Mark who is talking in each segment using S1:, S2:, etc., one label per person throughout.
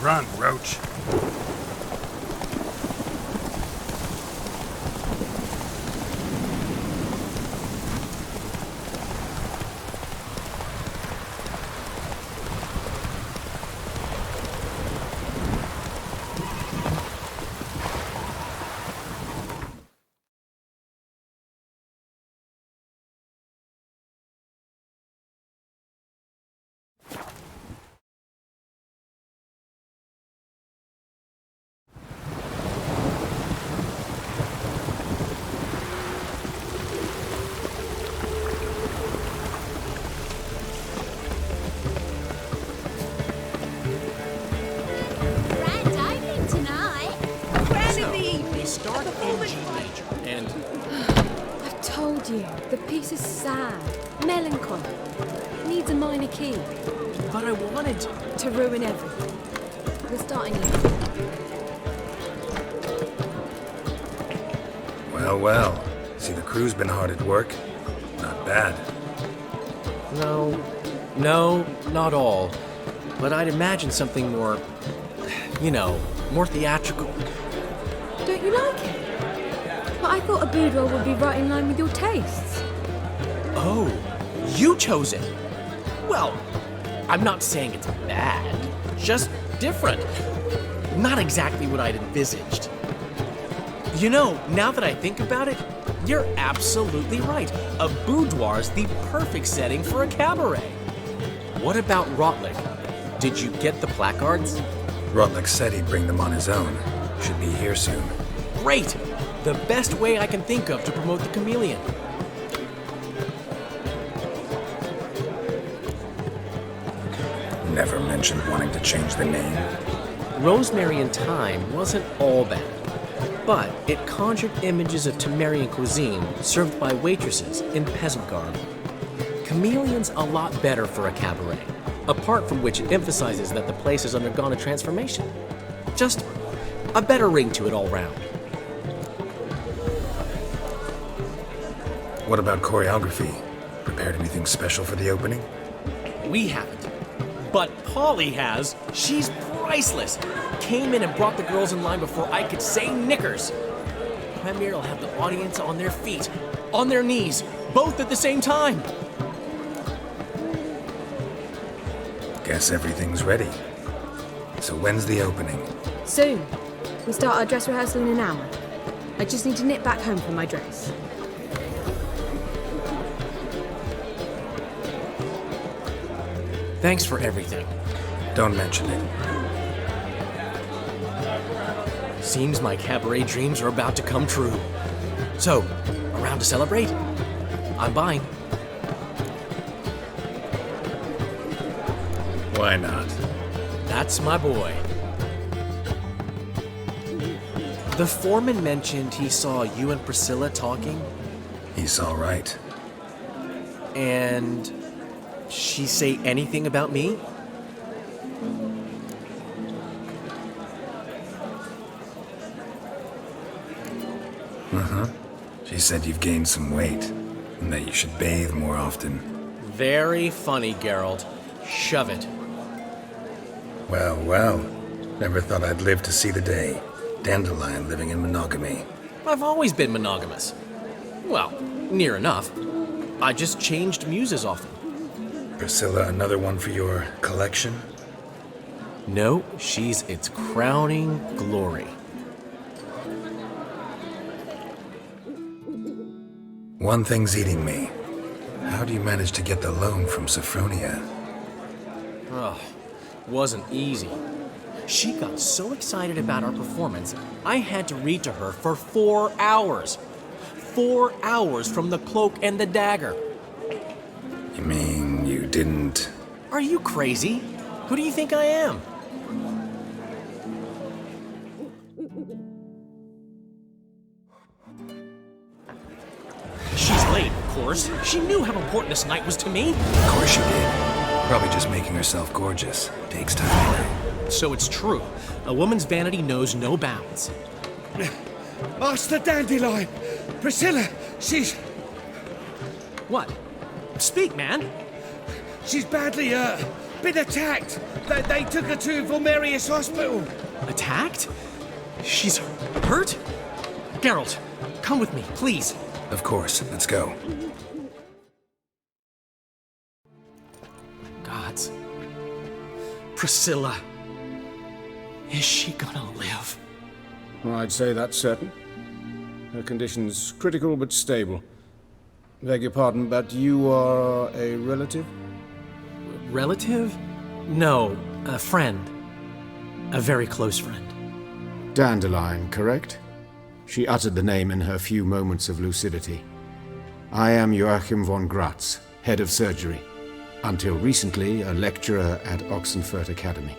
S1: Run, Roach.
S2: The piece is sad, melancholy, needs a minor key.
S3: But I wanted
S2: to ruin everything. We're starting again.
S1: Well, well. See, the crew's been hard at work. Not bad.
S3: No, not all. But I'd imagine something more, more theatrical.
S2: Don't you like it? But I thought a boudoir would be right in line with your tastes.
S3: Oh, you chose it. Well, I'm not saying it's bad, just different. Not exactly what I'd envisaged. Now that I think about it, you're absolutely right. A boudoir's the perfect setting for a cabaret. What about Rotlick? Did you get the placards?
S1: Rotlick said he'd bring them on his own. Should be here soon.
S3: Great! The best way I can think of to promote the chameleon.
S1: Never mentioned wanting to change the name.
S3: Rosemary and Thyme wasn't all bad, but it conjured images of Temerian cuisine served by waitresses in peasant garb. Chameleon's a lot better for a cabaret, apart from which it emphasizes that the place has undergone a transformation. Just a better ring to it all round.
S1: What about choreography? Prepared anything special for the opening?
S3: We haven't. But Polly has. She's priceless. Came in and brought the girls in line before I could say knickers. Premiere will have the audience on their feet, on their knees, both at the same time.
S1: Guess everything's ready. So when's the opening?
S2: Soon. We start our dress rehearsal in an hour. I just need to nip back home for my dress.
S3: Thanks for everything.
S1: Don't mention it.
S3: Seems my cabaret dreams are about to come true. So, around to celebrate? I'm buying.
S1: Why not?
S3: That's my boy. The foreman mentioned he saw you and Priscilla talking.
S1: He's all right.
S3: And she say anything about me?
S1: She said you've gained some weight, and that you should bathe more often.
S3: Very funny, Geralt. Shove it.
S1: Well, well. Never thought I'd live to see the day. Dandelion living in monogamy.
S3: I've always been monogamous. Well, near enough. I just changed muses often.
S1: Priscilla, another one for your collection?
S3: No, she's its crowning glory.
S1: One thing's eating me. How do you manage to get the loan from Sophronia?
S3: Ugh, wasn't easy. She got so excited about our performance, I had to read to her for 4 hours. 4 hours from the Cloak and the Dagger.
S1: You mean you didn't...
S3: Are you crazy? Who do you think I am? She's late, of course. She knew how important this night was to me.
S1: Of course she did. Probably just making herself gorgeous. Takes time.
S3: So it's true. A woman's vanity knows no bounds.
S4: Master Dandelion! Priscilla, she's...
S3: What? Speak, man.
S4: She's badly, been attacked. They took her to Vulmerius Hospital.
S3: Attacked? She's hurt? Geralt, come with me, please.
S1: Of course, let's go.
S3: Gods. Priscilla. Is she gonna live?
S5: I'd say that's certain. Her condition's critical but stable. Beg your pardon, but you are a relative?
S3: Relative? No, a friend. A very close friend.
S5: Dandelion, correct? She uttered the name in her few moments of lucidity. I am Joachim von Gratz, head of surgery. Until recently, a lecturer at Oxenfurt Academy.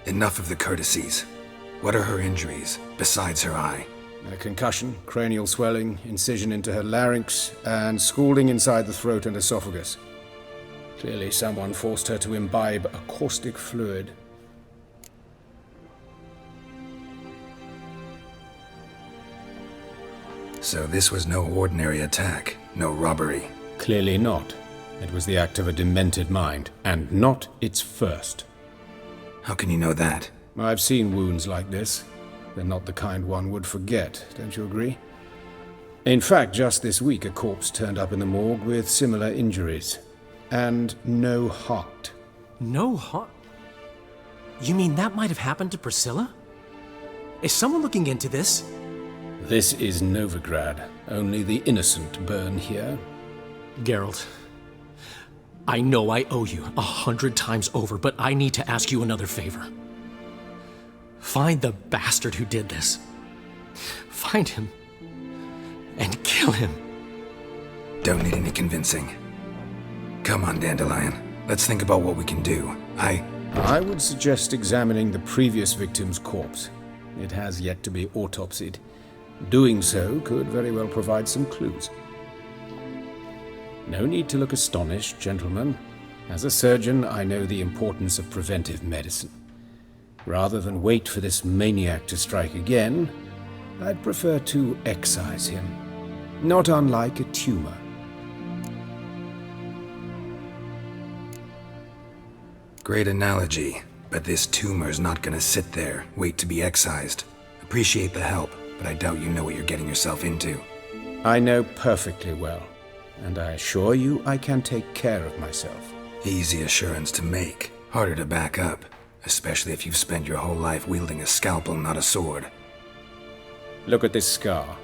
S1: Enough of the courtesies. What are her injuries, besides her eye?
S5: A concussion, cranial swelling, incision into her larynx, and scalding inside the throat and esophagus. Clearly someone forced her to imbibe a caustic fluid.
S1: So this was no ordinary attack, no robbery.
S5: Clearly not. It was the act of a demented mind, and not its first.
S1: How can you know that?
S5: I've seen wounds like this. They're not the kind one would forget, don't you agree? In fact, just this week a corpse turned up in the morgue with similar injuries. And no heart.
S3: No heart? You mean that might have happened to Priscilla? Is someone looking into this?
S5: This is Novigrad. Only the innocent burn here.
S3: Geralt, I know I owe you 100 times over, but I need to ask you another favor. Find the bastard who did this. Find him and kill him.
S1: Don't need any convincing. Come on, Dandelion. Let's think about what we can do.
S5: I would suggest examining the previous victim's corpse. It has yet to be autopsied. Doing so could very well provide some clues. No need to look astonished, gentlemen. As a surgeon, I know the importance of preventive medicine. Rather than wait for this maniac to strike again, I'd prefer to excise him. Not unlike a tumor.
S1: Great analogy, but this tumor's not gonna sit there, wait to be excised. Appreciate the help, but I doubt you know what you're getting yourself into.
S5: I know perfectly well, and I assure you I can take care of myself.
S1: Easy assurance to make, harder to back up, especially if you've spent your whole life wielding a scalpel, not a sword.
S5: Look at this scar.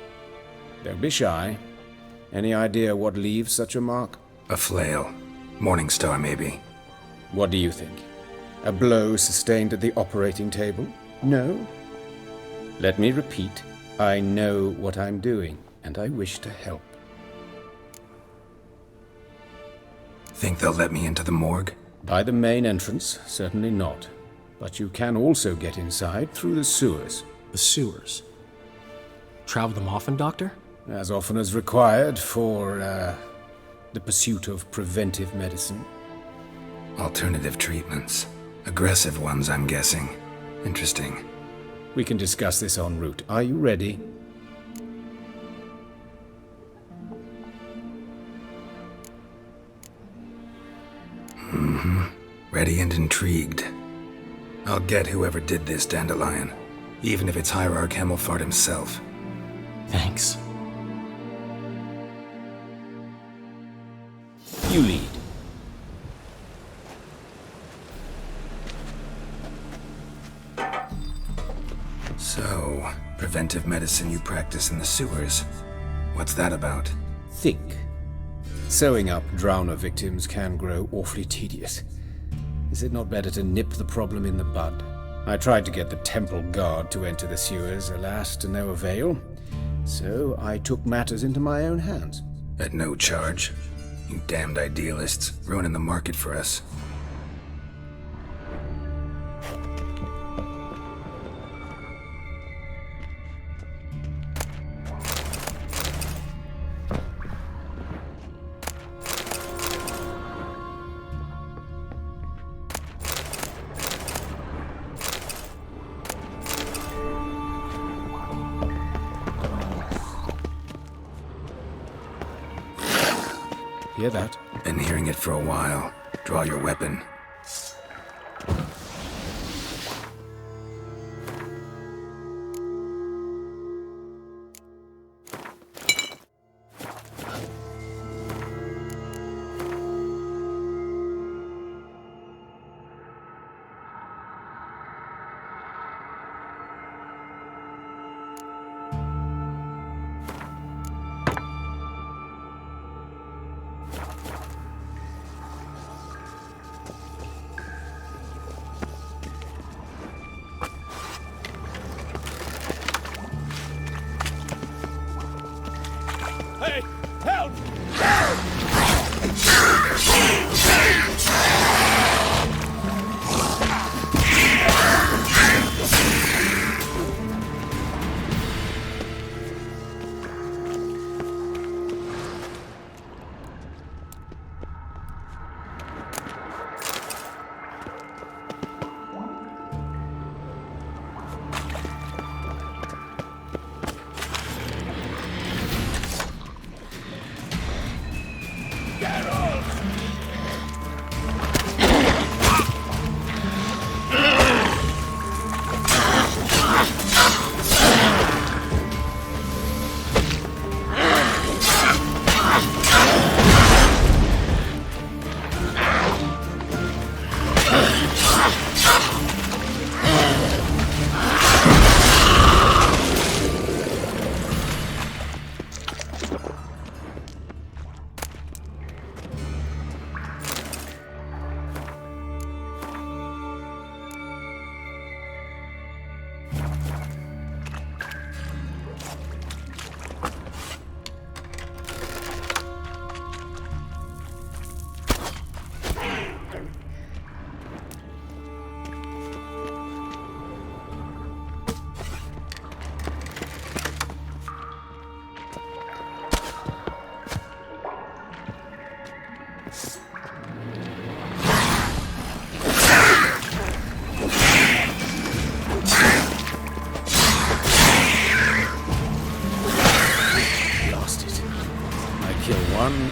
S5: Don't be shy. Any idea what leaves such a mark?
S1: A flail. Morningstar, maybe.
S5: What do you think? A blow sustained at the operating table? No? Let me repeat. I know what I'm doing, and I wish to help.
S1: Think they'll let me into the morgue?
S5: By the main entrance, certainly not. But you can also get inside through the sewers.
S3: The sewers. Travel them often, Doctor?
S5: As often as required for, the pursuit of preventive medicine.
S1: Alternative treatments. Aggressive ones, I'm guessing. Interesting.
S5: We can discuss this en route. Are you ready?
S1: Ready and intrigued. I'll get whoever did this, Dandelion. Even if it's Hierarch Hemmelfart himself.
S3: Thanks.
S5: You lead.
S1: So, preventive medicine you practice in the sewers. What's that about?
S5: Think. Sewing up drowner victims can grow awfully tedious. Is it not better to nip the problem in the bud? I tried to get the temple guard to enter the sewers, alas, to no avail. So I took matters into my own hands.
S1: At no charge. You damned idealists, ruining the market for us.
S5: Hear that?
S1: Been hearing it for a while. Draw your weapon.
S4: Hey, help!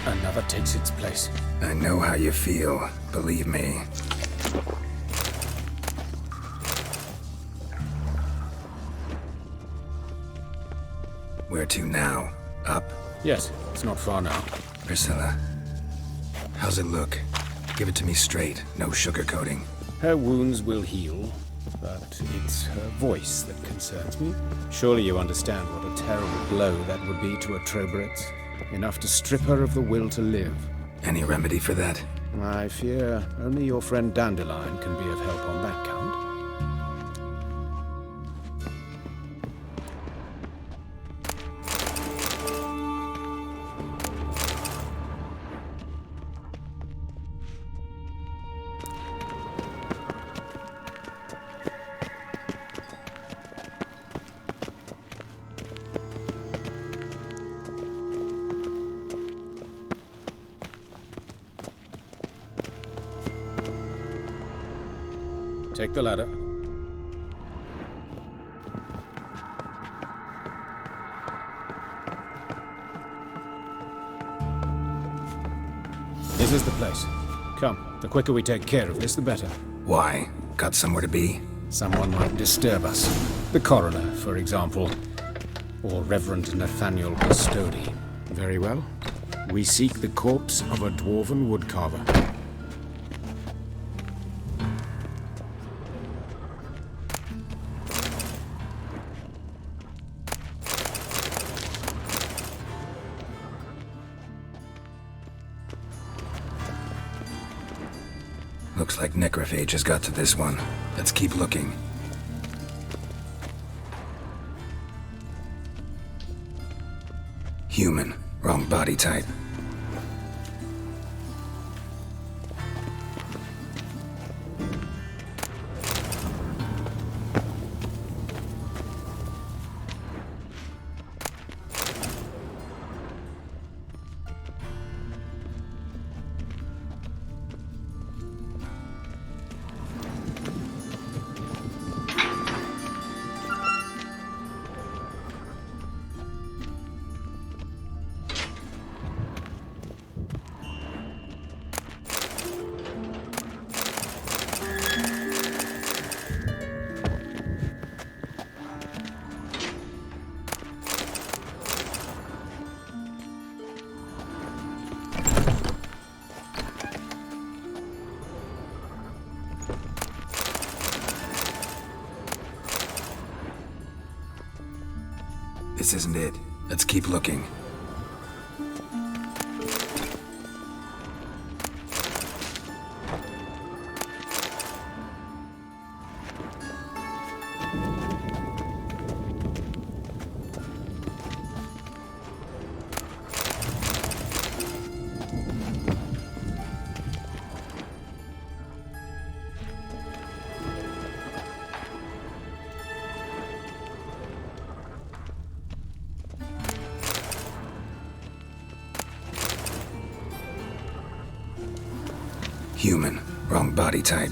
S5: Another takes its place.
S1: I know how you feel, believe me. Where to now? Up?
S5: Yes, it's not far now.
S1: Priscilla, how's it look? Give it to me straight, no sugarcoating.
S5: Her wounds will heal, but it's her voice that concerns me. Surely you understand what a terrible blow that would be to a Trobritz. Enough to strip her of the will to live.
S1: Any remedy for that?
S5: I fear only your friend Dandelion can be of help on that count. Take the ladder. This is the place. Come, the quicker we take care of this, the better.
S1: Why? Got somewhere to be?
S5: Someone might disturb us. The coroner, for example. Or Reverend Nathaniel Custody. Very well. We seek the corpse of a dwarven woodcarver.
S1: Looks like necrophage has got to this one. Let's keep looking. Human. Wrong body type. This isn't it. Let's keep looking. Human. Wrong body type.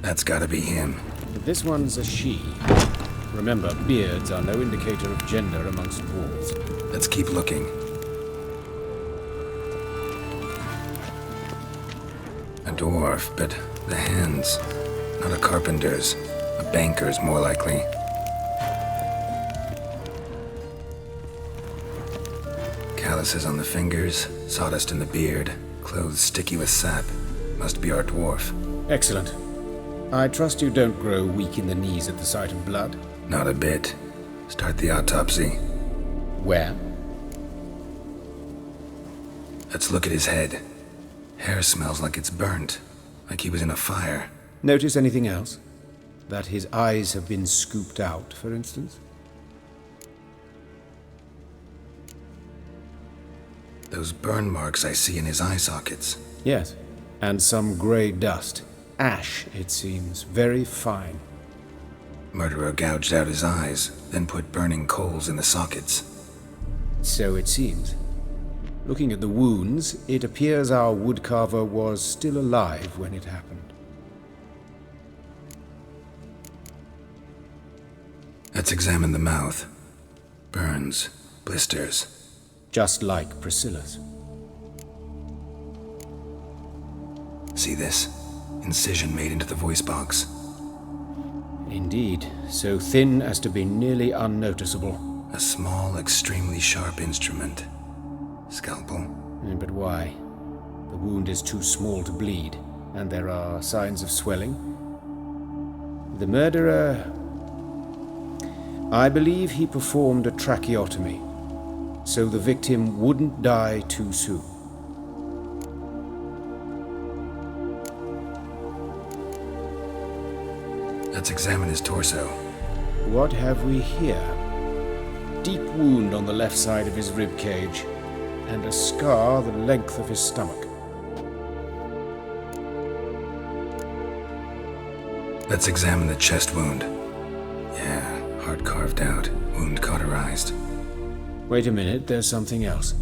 S1: That's gotta be him.
S5: This one's a she. Remember, beards are no indicator of gender amongst dwarves.
S1: Let's keep looking. A dwarf, but the hands. Not a carpenter's. A banker's, more likely. Calluses on the fingers, sawdust in the beard, clothes sticky with sap. Must be our dwarf.
S5: Excellent. I trust you don't grow weak in the knees at the sight of blood.
S1: Not a bit. Start the autopsy.
S5: Where?
S1: Let's look at his head. Hair smells like it's burnt, like he was in a fire.
S5: Notice anything else? That his eyes have been scooped out, for instance?
S1: Those burn marks I see in his eye sockets.
S5: Yes. And some grey dust. Ash, it seems. Very fine.
S1: Murderer gouged out his eyes, then put burning coals in the sockets.
S5: So it seems. Looking at the wounds, it appears our woodcarver was still alive when it happened.
S1: Let's examine the mouth. Burns, blisters.
S5: Just like Priscilla's.
S1: See this? Incision made into the voice box.
S5: Indeed, so thin as to be nearly unnoticeable.
S1: A small, extremely sharp instrument. Scalpel.
S5: But why? The wound is too small to bleed, and there are signs of swelling. The murderer... I believe he performed a tracheotomy, so the victim wouldn't die too soon.
S1: Let's examine his torso.
S5: What have we here? Deep wound on the left side of his rib cage, and a scar the length of his stomach.
S1: Let's examine the chest wound. Yeah, heart carved out, wound cauterized.
S5: Wait a minute, there's something else.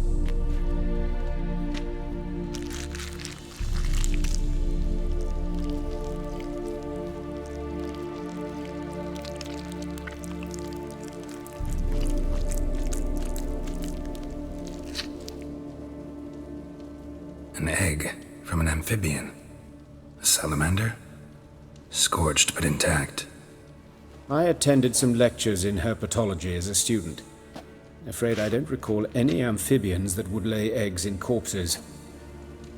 S1: An egg from an amphibian. A salamander? Scorched but intact.
S5: I attended some lectures in herpetology as a student. Afraid I don't recall any amphibians that would lay eggs in corpses.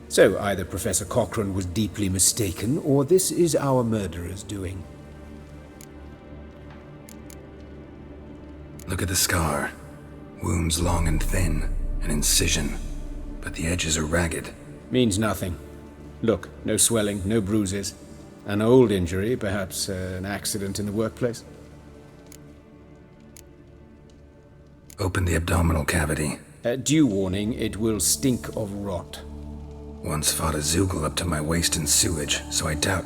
S5: So either Professor Cochrane was deeply mistaken, or this is our murderer's doing.
S1: Look at the scar. Wounds long and thin, an incision, but the edges are ragged.
S5: Means nothing. Look, no swelling, no bruises. An old injury, perhaps an accident in the workplace.
S1: Open the abdominal cavity.
S5: Due warning, it will stink of rot.
S1: Once fought a Zoogle up to my waist in sewage, so I doubt...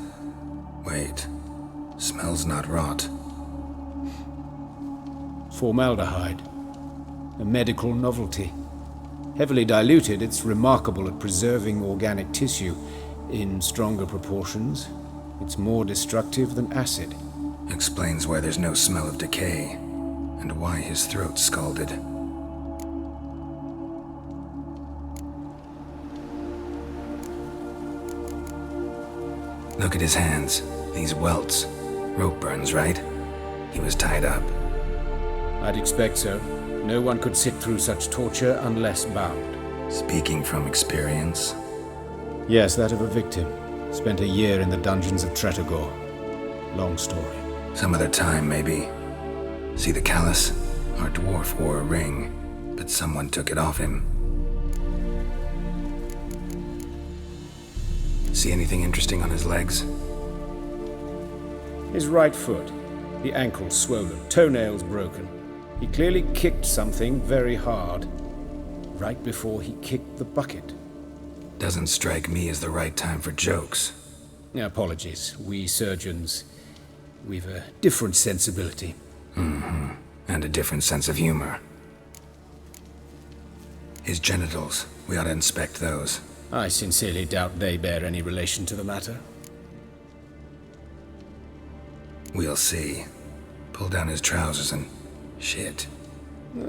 S1: Wait. Smells not rot.
S5: Formaldehyde. A medical novelty. Heavily diluted, it's remarkable at preserving organic tissue. In stronger proportions, it's more destructive than acid.
S1: Explains why there's no smell of decay, and why his throat's scalded. Look at his hands. These welts. Rope burns, right? He was tied up.
S5: I'd expect so. No one could sit through such torture unless bound.
S1: Speaking from experience?
S5: Yes, that of a victim. Spent a year in the dungeons of Tretogor. Long story.
S1: Some other time, maybe. See the callus? Our dwarf wore a ring, but someone took it off him. See anything interesting on his legs?
S5: His right foot. The ankle swollen, toenails broken. He clearly kicked something very hard. Right before he kicked the bucket.
S1: Doesn't strike me as the right time for jokes.
S5: Apologies. We surgeons, we've a different sensibility.
S1: And a different sense of humor. His genitals, we ought to inspect those.
S5: I sincerely doubt they bear any relation to the matter.
S1: We'll see. Pull down his trousers and... shit.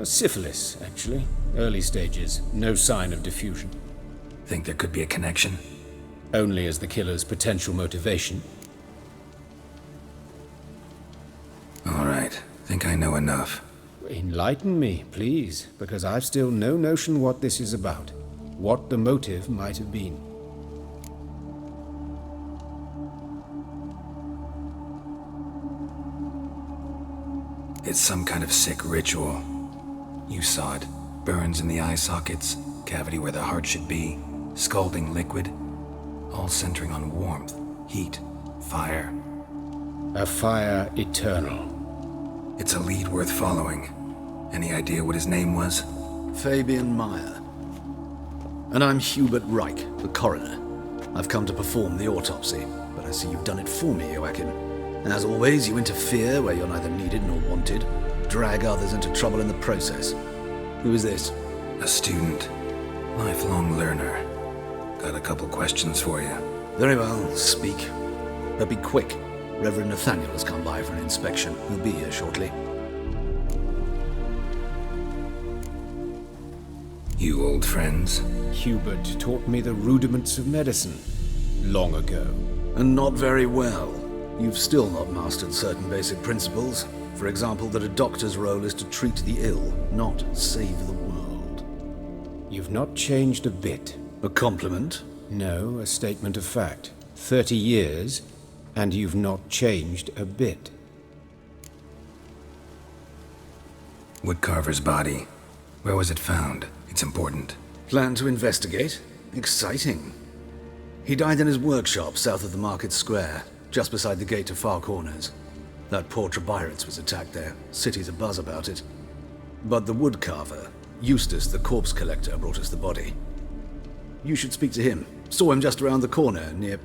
S5: Syphilis, actually. Early stages. No sign of diffusion.
S1: Think there could be a connection?
S5: Only as the killer's potential motivation.
S1: All right. Think I know enough.
S5: Enlighten me, please, because I've still no notion what this is about. What the motive might have been.
S1: It's some kind of sick ritual. You saw it. Burns in the eye sockets, cavity where the heart should be, scalding liquid, all centering on warmth, heat, fire.
S5: A fire eternal.
S1: It's a lead worth following. Any idea what his name was?
S6: Fabian Meyer. And I'm Hubert Reich, the coroner. I've come to perform the autopsy, but I see you've done it for me, Joachim. As always, you interfere where you're neither needed nor wanted, drag others into trouble in the process. Who is this?
S1: A student. Lifelong learner. Got a couple questions for you.
S6: Very well, speak. But be quick. Reverend Nathaniel has come by for an inspection. He'll be here shortly.
S1: You old friends?
S5: Hubert taught me the rudiments of medicine. Long ago.
S6: And not very well. You've still not mastered certain basic principles. For example, that a doctor's role is to treat the ill, not save the world.
S5: You've not changed a bit.
S6: A compliment?
S5: No, a statement of fact. 30 years, and you've not changed a bit.
S1: Woodcarver's body. Where was it found? It's important.
S6: Plan to investigate? Exciting. He died in his workshop south of the market square, just beside the gate to Far Corners. That poor Trebirates was attacked there. City's abuzz about it. But the woodcarver, Eustace the corpse collector, brought us the body. You should speak to him. Saw him just around the corner near...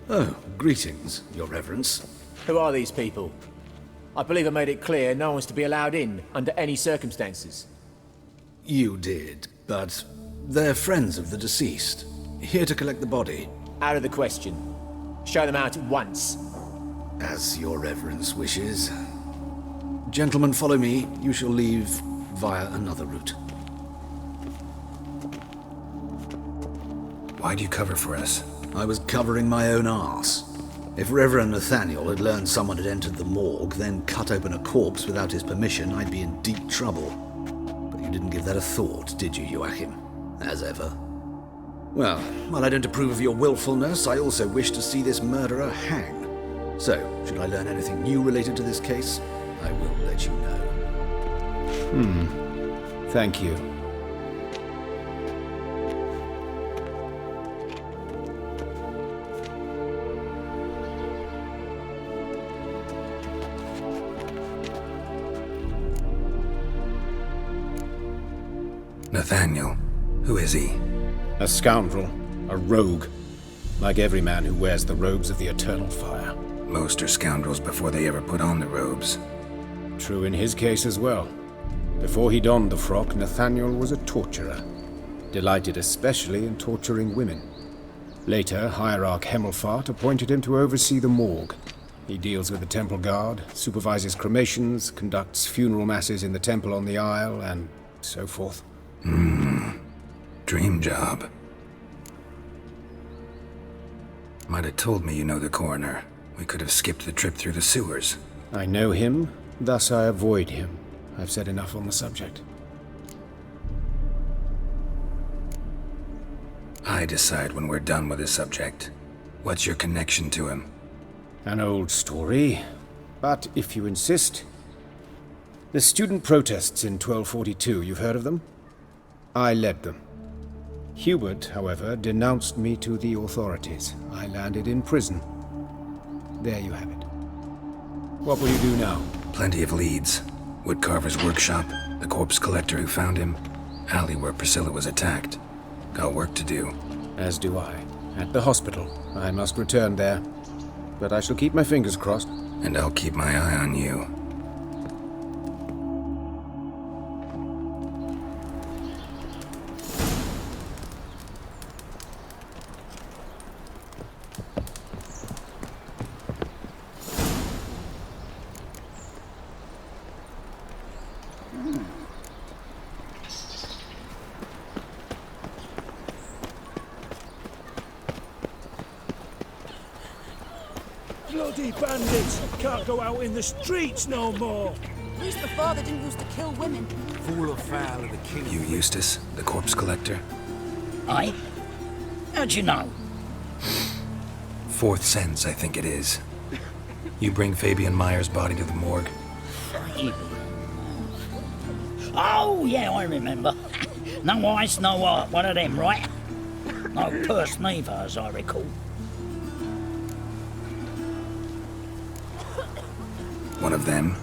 S6: Oh, greetings, your reverence.
S7: Who are these people? I believe I made it clear no one's to be allowed in under any circumstances.
S6: You did, but they're friends of the deceased. Here to collect the body.
S7: Out of the question. Show them out at once.
S6: As your reverence wishes. Gentlemen, follow me. You shall leave via another route.
S1: Why'd you cover for us?
S6: I was covering my own arse. If Reverend Nathaniel had learned someone had entered the morgue, then cut open a corpse without his permission, I'd be in deep trouble. But you didn't give that a thought, did you, Joachim? As ever. Well, while I don't approve of your willfulness, I also wish to see this murderer hang. So, should I learn anything new related to this case, I will let you know.
S5: Thank you.
S1: Nathaniel. Who is he?
S5: A scoundrel. A rogue. Like every man who wears the robes of the eternal fire.
S1: Most are scoundrels before they ever put on the robes.
S5: True in his case as well. Before he donned the frock, Nathaniel was a torturer. Delighted especially in torturing women. Later, Hierarch Hemmelfart appointed him to oversee the morgue. He deals with the temple guard, supervises cremations, conducts funeral masses in the temple on the Isle, and so forth.
S1: Dream job. Might have told me you know the coroner. We could have skipped the trip through the sewers.
S5: I know him, thus I avoid him. I've said enough on the subject.
S1: I decide when we're done with the subject. What's your connection to him?
S5: An old story, but if you insist. The student protests in 1242, you've heard of them? I led them. Hubert, however, denounced me to the authorities. I landed in prison. There you have it. What will you do now?
S1: Plenty of leads. Woodcarver's workshop, the corpse collector who found him, alley where Priscilla was attacked. Got work to do.
S5: As do I. At the hospital. I must return there. But I shall keep my fingers crossed.
S1: And I'll keep my eye on you.
S4: Bloody bandits! Can't go out in the streets no more!
S8: At least before they didn't used to kill women.
S4: Fool or foul of the king.
S1: You Eustace, the corpse collector?
S9: Aye? How'd you know?
S1: Fourth sense, I think it is. You bring Fabian Meyer's body to the morgue.
S9: Oh, yeah, I remember. No eyes, no art, one of them, right? No purse neither, as I recall.
S1: One of them?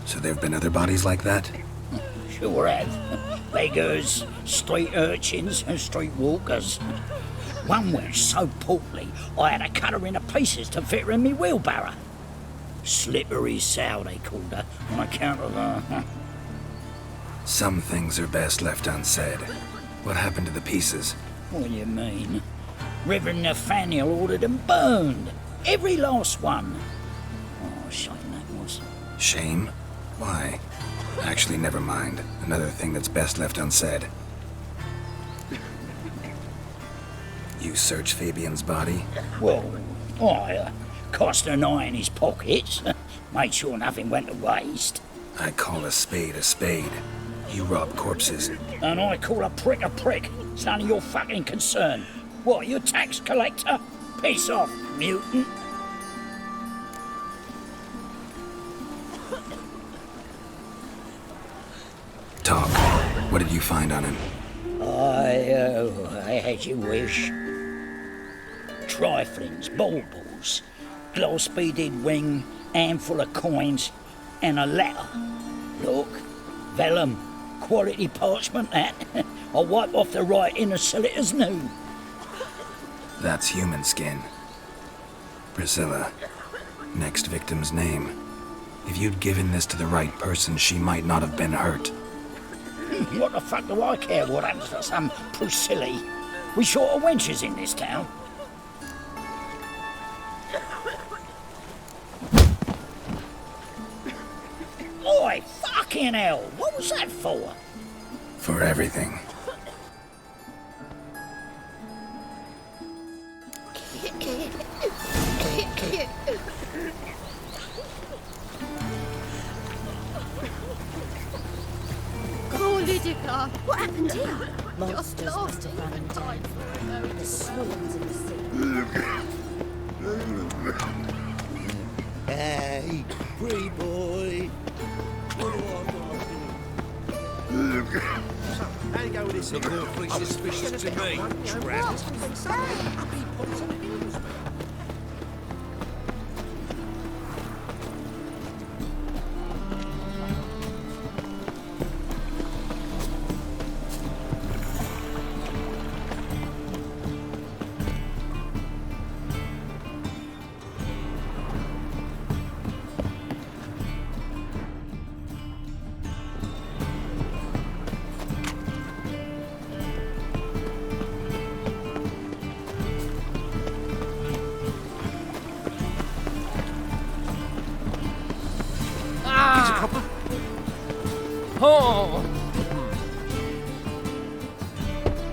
S1: So there have been other bodies like that?
S9: Sure have. Beggars, street urchins, and street walkers. One was so portly, I had to cut her into pieces to fit her in me wheelbarrow. Slippery sow, they called her, on account of her.
S1: Some things are best left unsaid. What happened to the pieces?
S9: What do you mean? Reverend Nathaniel ordered them burned. Every last one. Oh, shame that was.
S1: Shame? Why? Actually, never mind. Another thing that's best left unsaid. You search Fabian's body?
S9: Well, I cast an eye in his pockets. Made sure nothing went to waste.
S1: I call a spade a spade. You rob corpses.
S9: And I call a prick a prick. It's none of your fucking concern. What, you tax collector? Piss off, mutant.
S1: Talk. What did you find on him?
S9: I had you wish. Triflings, baubles, gloss-beaded ring, handful of coins, and a letter. Look, vellum, quality parchment that. I'll wipe off the writing and sell it as new.
S1: That's human skin. Priscilla. Next victim's name. If you'd given this to the right person, she might not have been hurt.
S9: What the fuck do I care what happens to some Priscilla? We short of wenches in this town. Oi, fucking hell! What was that for?
S1: For everything.
S2: Oh, Lydica, what happened here?
S8: Monsters must have run him down. The swans in the sea.
S4: Hey, free boy. What do I do? How you go with this? Look awfully suspicious to me, Travis.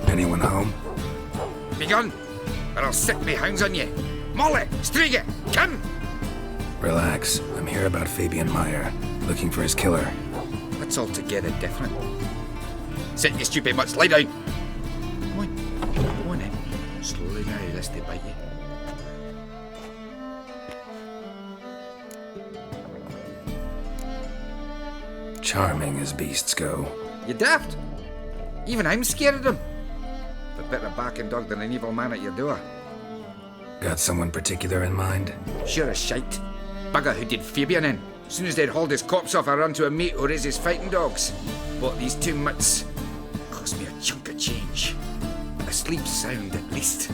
S1: Anyone home?
S10: Begun, or I'll set me hounds on you. Molly, Striga, come!
S1: Relax. I'm here about Fabian Meyer, looking for his killer.
S10: That's altogether different. Sit you stupid mutts, lie down. Come on then. Slowly now, lest they bite you.
S1: Charming as beasts go.
S10: You daft? Even I'm scared of them. A better backing dog than an evil man at your door.
S1: Got someone particular in mind?
S10: Sure as shite. Bugger who did Fabian in. As soon as they'd hauled his corpse off, I ran to a mate who raises fighting dogs. Bought these 2 mutts. Cost me a chunk of change. Asleep sound, at least.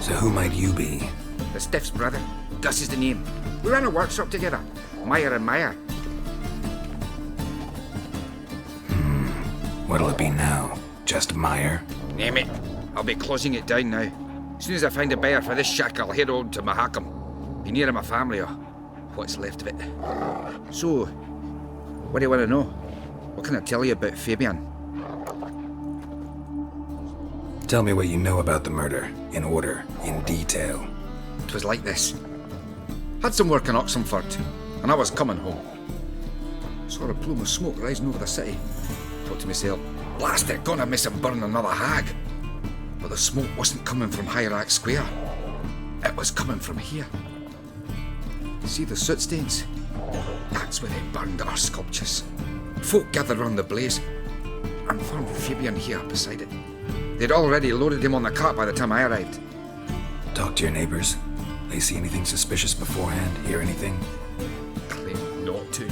S1: So who might you be?
S10: The Stiff's brother. Gus is the name. We ran a workshop together. Meyer and Meyer.
S1: What'll it be now? Just Meyer?
S10: Name it. I'll be closing it down now. As soon as I find a buyer for this shack, I'll head on to Mahakam. Be near my family, or what's left of it. So, what do you want to know? What can I tell you about Fabian?
S1: Tell me what you know about the murder, in order, in detail.
S10: 'Twas like this. Had some work in Oxenford, and I was coming home. Saw a plume of smoke rising over the city. Thought to myself, blast it, gonna miss him burn another hag. But the smoke wasn't coming from Hierarch Square. It was coming from here. See the soot stains? That's where they burned our sculptures. Folk gathered round the blaze, and found Fabian here beside it. They'd already loaded him on the cart by the time I arrived.
S1: Talk to your neighbors. They see anything suspicious beforehand? Hear anything?
S10: Claimed not to.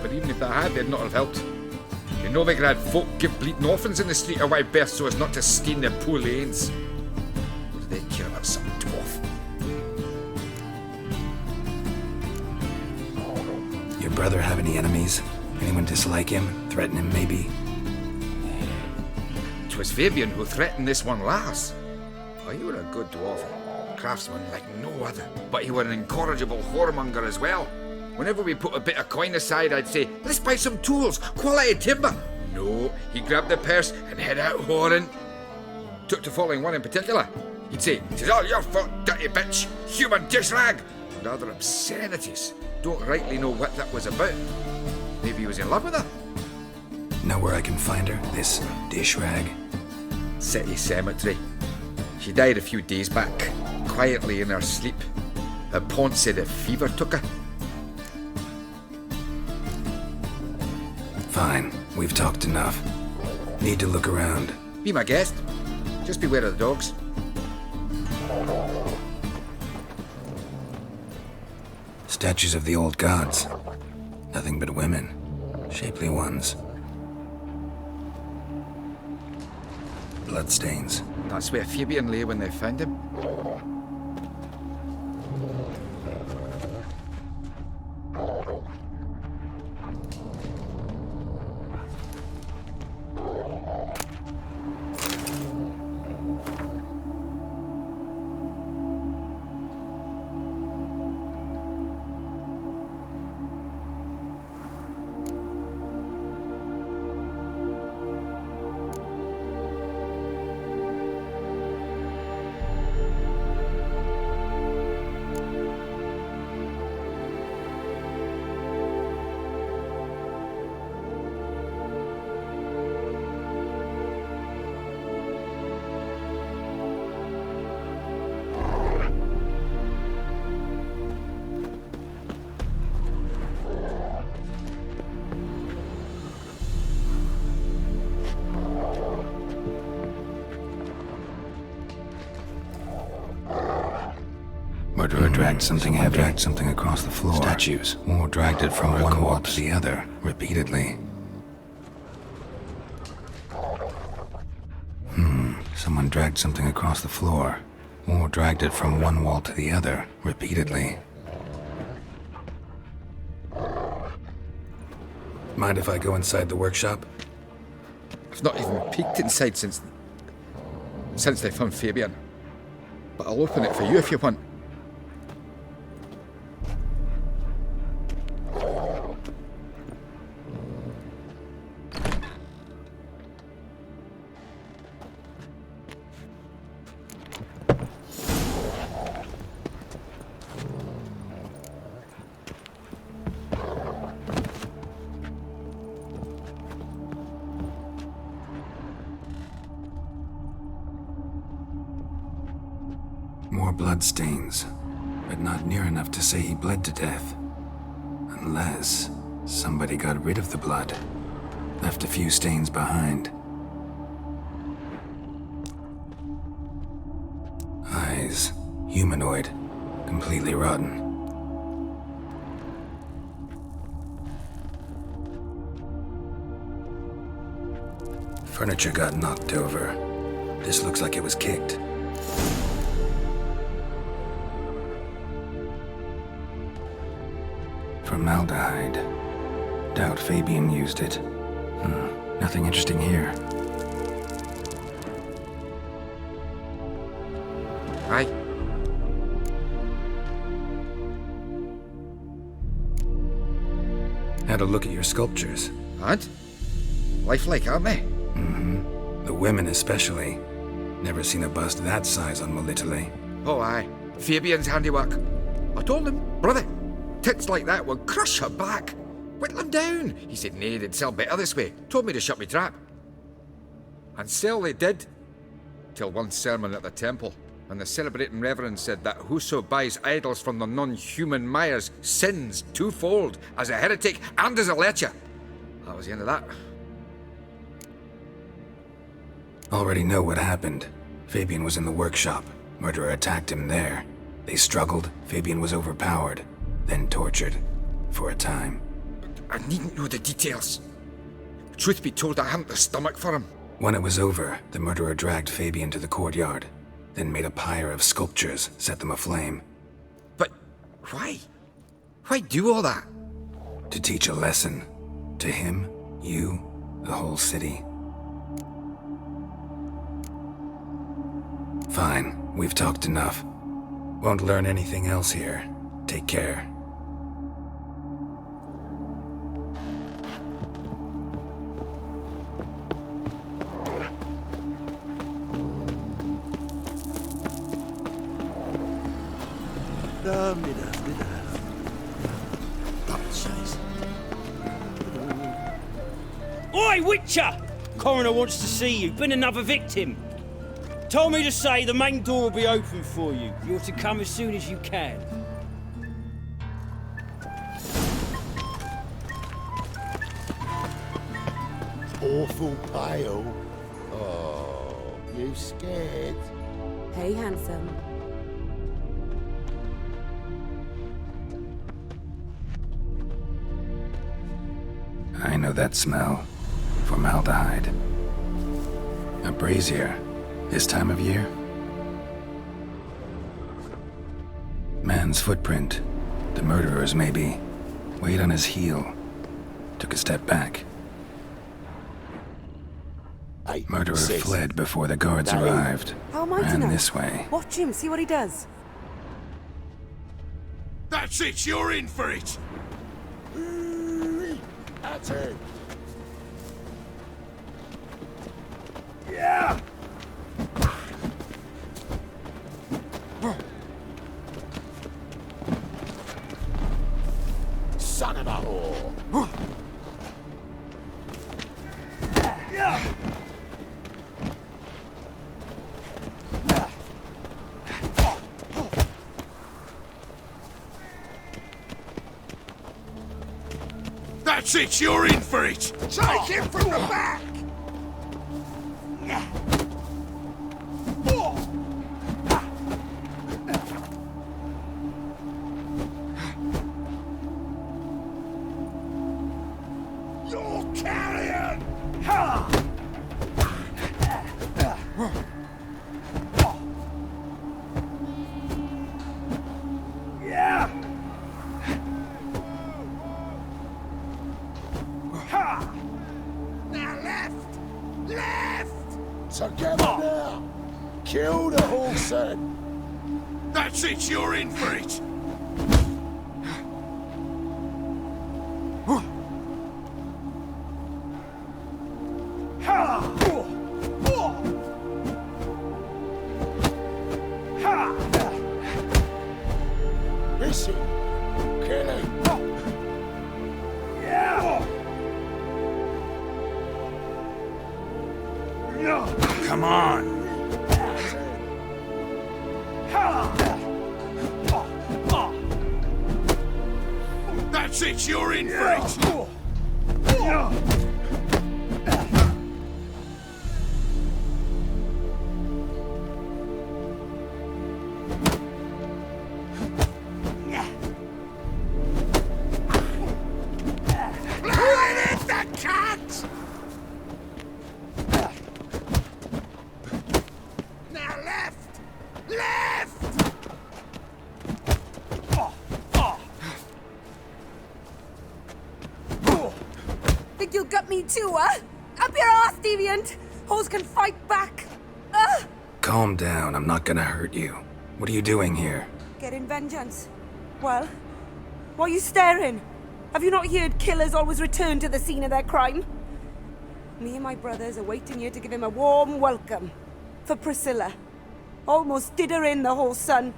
S10: But even if they had, they'd not have helped. You know they had folk give bleeding orphans in the street of White Birth so as not to stain their poor lanes. What do they care about some dwarf?
S1: Your brother have any enemies? Anyone dislike him? Threaten him, maybe?
S10: 'Twas Fabian who threatened this one last. Oh, you were a good dwarf. Craftsman like no other. But he were an incorrigible whoremonger as well. Whenever we put a bit of coin aside, I'd say, let's buy some tools, quality timber. No, he grabbed the purse and head out whoring. Took to following one in particular. He'd say, "'Tis all your fault, dirty bitch, human dish rag," and other obscenities. Don't rightly know what that was about. Maybe he was in love with her.
S1: Know where I can find her, this dish rag?
S10: City cemetery. She died a few days back, quietly in her sleep. Her pont said a fever took her.
S1: Fine, we've talked enough. Need to look around.
S10: Be my guest. Just beware of the dogs.
S1: Statues of the old gods. Nothing but women. Shapely ones. Bloodstains.
S10: That's where Fabian lay when they found him.
S1: Murderer dragged something heavy. Dragged something across the floor. Statues. Or dragged it from one wall to the other, repeatedly. Someone dragged something across the floor. Or dragged it from one wall to the other, repeatedly. Mind if I go inside the workshop?
S10: I've not even peeked inside since they found Fabian. But I'll open it for you if you want.
S1: More bloodstains, but not near enough to say he bled to death. Unless somebody got rid of the blood. Left a few stains behind. Eyes, humanoid, completely rotten. Furniture got knocked over. This looks like it was kicked. Formaldehyde. Doubt Fabian used it. Nothing interesting here.
S10: Aye.
S1: Had a look at your sculptures.
S10: And? Lifelike, aren't they?
S1: The women especially. Never seen a bust that size on Melitele.
S10: Oh, aye. Fabian's handiwork. I told him, brother, tits like that would crush her back. Whittle him down. He said, nay, they'd sell better this way. Told me to shut me trap. And sell they did. Till one sermon at the temple. And the celebrating reverend said that whoso buys idols from the non-human Mayas sins twofold, as a heretic and as a lecher. That was the end of that.
S1: Already know what happened. Fabian was in the workshop. Murderer attacked him there. They struggled. Fabian was overpowered, then tortured. For a time.
S10: I needn't know the details. Truth be told, I hadn't the stomach for him.
S1: When it was over, the murderer dragged Fabian to the courtyard, then made a pyre of sculptures, set them aflame.
S10: But why? Why do all that?
S1: To teach a lesson. To him, you, the whole city. Fine, we've talked enough. Won't learn anything else here. Take care.
S11: Oi, Witcher! Coroner wants to see you. Been another victim. Told me to say the main door will be open for you. You're to come as soon as you can.
S12: Awful pale. Oh, you scared?
S13: Hey, handsome.
S1: I know that smell. Formaldehyde. A brazier. This time of year? Man's footprint. The murderer's maybe. Weighed on his heel. Took a step back. Murderer fled before the guards arrived.
S13: How am I to
S1: Ran
S13: know?
S1: this way.
S13: Watch him, see what he does.
S4: That's it, you're in for it!
S12: That's it.
S4: Yeah!
S12: Son of a whore.
S4: That's it, you're in for it!
S12: Take him from the back!
S4: You're carrion! Ha! Yeah! Ha! Now left! Left!
S12: Together now! Kill the horse then!
S4: That's it, you're in for it! Ha! Ha!
S12: Listen! Kill him!
S4: Yeah!
S12: Come on!
S4: That's it, you're in for it!
S13: you'll gut me too, huh? Up your ass, deviant! Hoes can fight back!
S1: Calm down, I'm not gonna hurt you. What are you doing here?
S13: Getting vengeance. Well, why are you staring? Have you not heard killers always return to the scene of their crime? Me and my brothers are waiting here to give him a warm welcome. For Priscilla. Almost did her in, the whole son.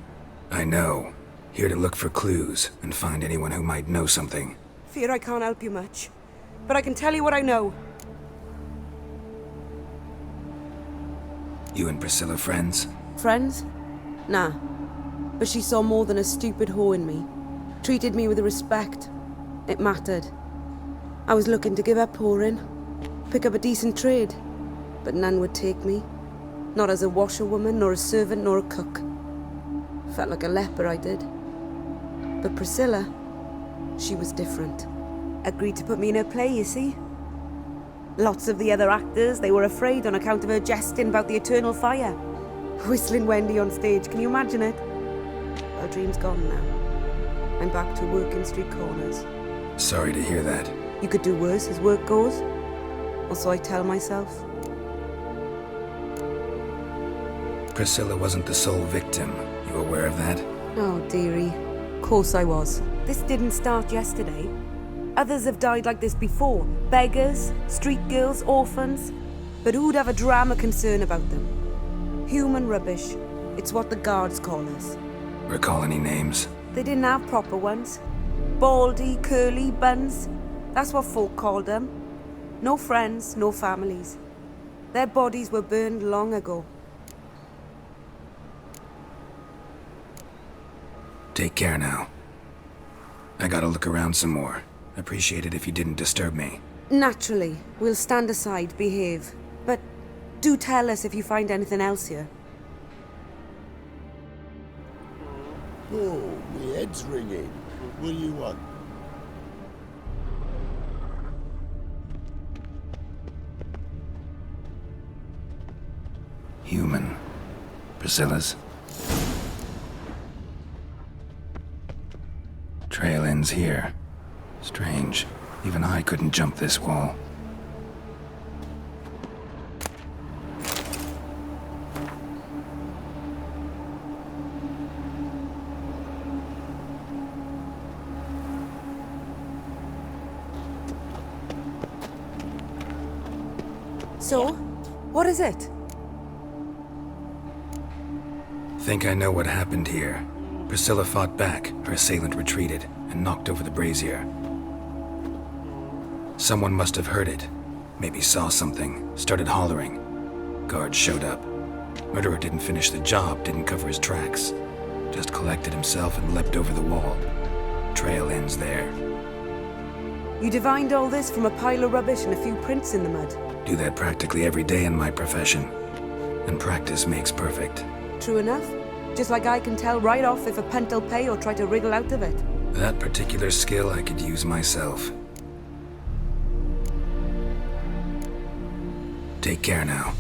S1: I know. Here to look for clues and find anyone who might know something.
S13: Fear I can't help you much. But I can tell you what I know.
S1: You and Priscilla friends?
S13: Friends? Nah. But she saw more than a stupid whore in me. Treated me with respect. It mattered. I was looking to give up whoring. Pick up a decent trade. But none would take me. Not as a washerwoman, nor a servant, nor a cook. Felt like a leper, I did. But Priscilla, she was different. Agreed to put me in her play, you see? Lots of the other actors, they were afraid on account of her jesting about the eternal fire. Whistling Wendy on stage, can you imagine it? Our dream's gone now. I'm back to working street corners.
S1: Sorry to hear that.
S13: You could do worse as work goes. Or so I tell myself.
S1: Priscilla wasn't the sole victim. You aware of that?
S13: Oh, dearie. Course I was. This didn't start yesterday. Others have died like this before. Beggars, street girls, orphans. But who'd have a drama concern about them? Human rubbish. It's what the guards call us.
S1: Recall any names?
S13: They didn't have proper ones. Baldy, curly, buns. That's what folk called them. No friends, no families. Their bodies were burned long ago.
S1: Take care now. I gotta look around some more. Appreciate it if you didn't disturb me.
S13: Naturally. We'll stand aside, behave. But do tell us if you find anything else here.
S12: Oh, my head's ringing. What do you want?
S1: Human. Priscilla's. Trail ends here. Strange. Even I couldn't jump this wall.
S13: So, what is it?
S1: Think I know what happened here. Priscilla fought back, her assailant retreated, and knocked over the brazier. Someone must have heard it. Maybe saw something, started hollering. Guards showed up. Murderer didn't finish the job, didn't cover his tracks. Just collected himself and leapt over the wall. Trail ends there.
S13: You divined all this from a pile of rubbish and a few prints in the mud.
S1: Do that practically every day in my profession. And practice makes perfect.
S13: True enough. Just like I can tell right off if a punt'll pay or try to wriggle out of it.
S1: That particular skill I could use myself. Take care now.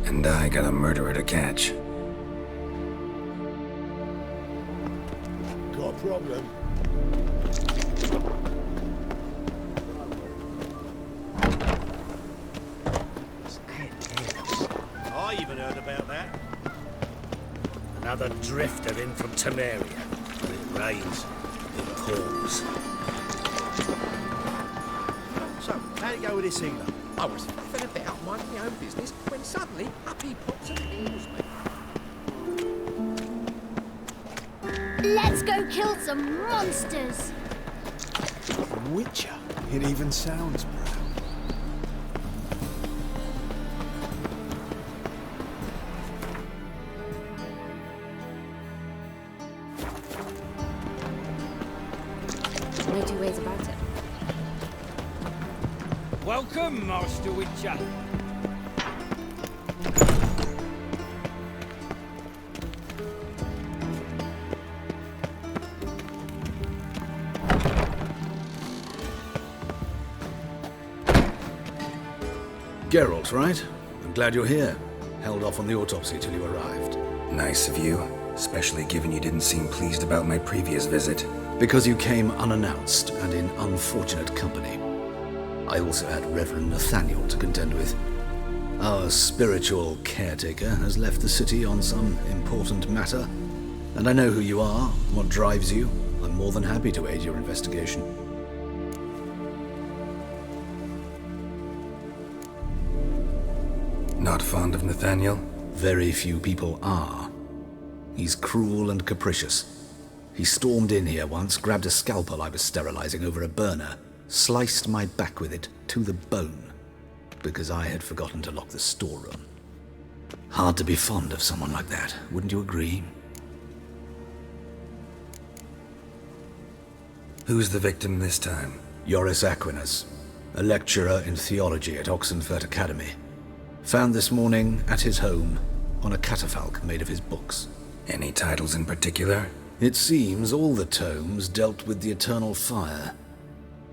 S1: And I got a murderer to catch.
S12: Got a problem?
S14: I even heard about that. Another drifter in from Temeria. When it rains, it pours. So, how'd it go with this healer?
S3: I was faffing about minding my own business when suddenly up he pops and heals me.
S8: Let's go kill some monsters!
S15: Witcher. It even sounds proud.
S2: No two ways about it.
S11: Welcome, Master Witcher.
S6: Geralt, right? I'm glad you're here. Held off on the autopsy till you arrived.
S1: Nice of you, especially given you didn't seem pleased about my previous visit.
S6: Because you came unannounced and in unfortunate company. I also had Reverend Nathaniel to contend with. Our spiritual caretaker has left the city on some important matter, and I know who you are, what drives you. I'm more than happy to aid your investigation.
S1: Not fond of Nathaniel?
S6: Very few people are. He's cruel and capricious. He stormed in here once, grabbed a scalpel I was sterilizing over a burner, sliced my back with it to the bone, because I had forgotten to lock the storeroom. Hard to be fond of someone like that, wouldn't you agree?
S1: Who's the victim this time?
S6: Joris Aquinas, a lecturer in theology at Oxenfurt Academy. Found this morning at his home on a catafalque made of his books.
S1: Any titles in particular?
S6: It seems all the tomes dealt with the eternal fire.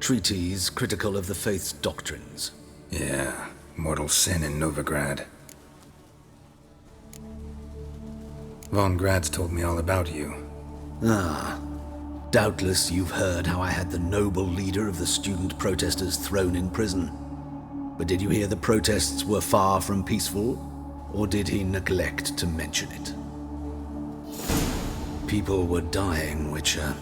S6: Treatises critical of the faith's doctrines.
S1: Yeah, mortal sin in Novigrad. Von Grad's told me all about you.
S6: Ah, doubtless you've heard how I had the noble leader of the student protesters thrown in prison. But did you hear the protests were far from peaceful, or did he neglect to mention it? People were dying, Witcher.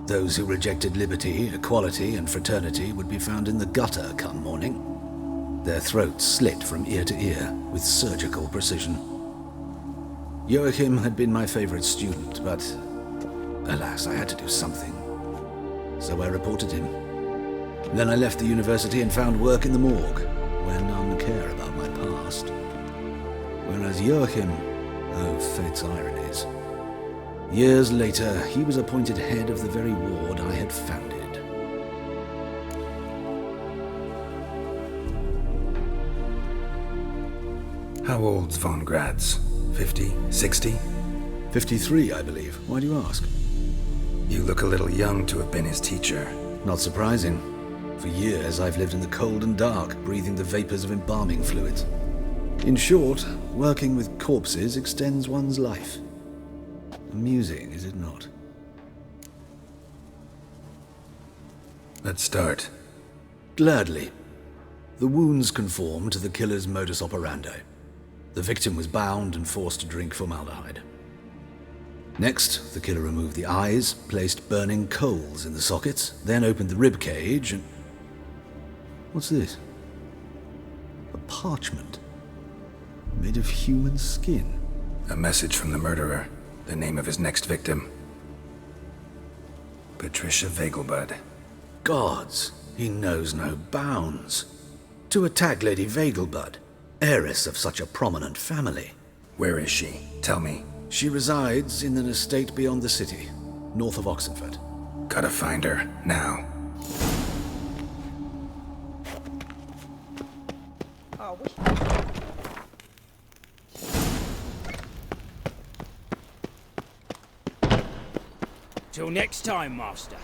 S6: Those who rejected liberty, equality, and fraternity would be found in the gutter come morning. Their throats slit from ear to ear with surgical precision. Joachim had been my favorite student, but alas, I had to do something. So I reported him. Then I left the university and found work in the morgue, where none care about my past. Whereas Joachim, oh, fate's ironies. Years later, he was appointed head of the very ward I had founded.
S1: How old's Von Grad's? 50? 60?
S6: 53, I believe. Why do you ask?
S1: You look a little young to have been his teacher.
S6: Not surprising. For years, I've lived in the cold and dark, breathing the vapors of embalming fluids. In short, working with corpses extends one's life. Amusing, is it not?
S1: Let's start.
S6: Gladly. The wounds conform to the killer's modus operandi. The victim was bound and forced to drink formaldehyde. Next, the killer removed the eyes, placed burning coals in the sockets, then opened the rib cage and... What's this? A parchment. Made of human skin.
S1: A message from the murderer. The name of his next victim. Patricia Vegelbud.
S6: Gods, he knows no bounds. To attack Lady Vegelbud, heiress of such a prominent family.
S1: Where is she? Tell me.
S6: She resides in an estate beyond the city, north of Oxenfurt.
S1: Gotta find her, now.
S11: Till next time, Master.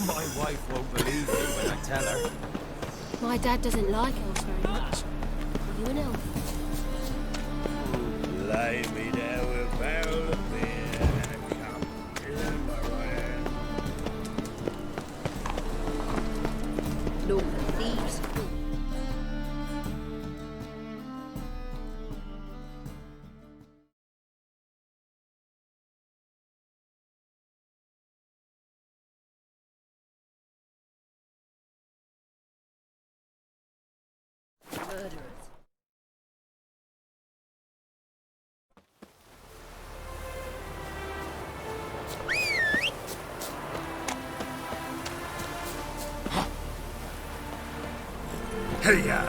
S16: My wife won't believe me when I tell her.
S2: My dad doesn't like elves very much. Are you an elf?
S14: Blimey, there we're barrel of beer. Come in, my man.
S8: No thieves. Murderers.
S14: Hey-ya!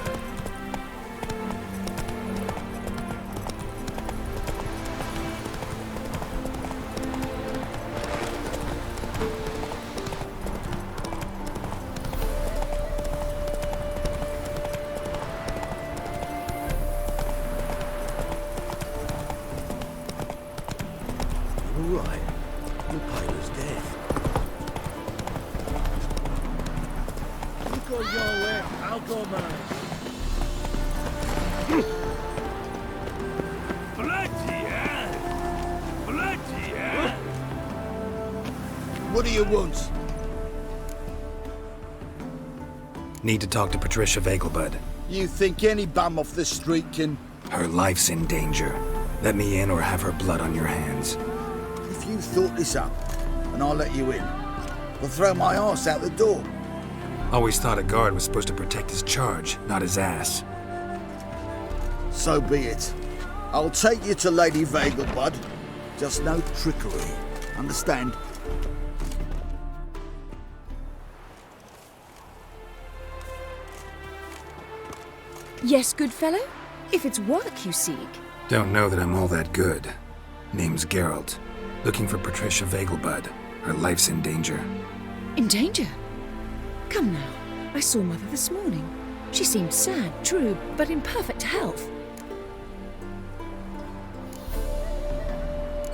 S14: All right. The pilot's dead. You go your way, I'll go mine.
S12: you want?
S1: Need to talk to Patricia Vegelbud.
S12: You think any bum off the street can...
S1: Her life's in danger. Let me in or have her blood on your hands.
S12: If you thought this up, and I'll let you in, I'll throw my arse out the door.
S1: Always thought a guard was supposed to protect his charge, not his ass.
S12: So be it. I'll take you to Lady Vegelbud. Just no trickery. Understand?
S2: Yes, good fellow? If it's work you seek.
S1: Don't know that I'm all that good. Name's Geralt. Looking for Patricia Vegelbud. Her life's in danger.
S2: In danger? Come now. I saw Mother this morning. She seemed sad, true, but in perfect health.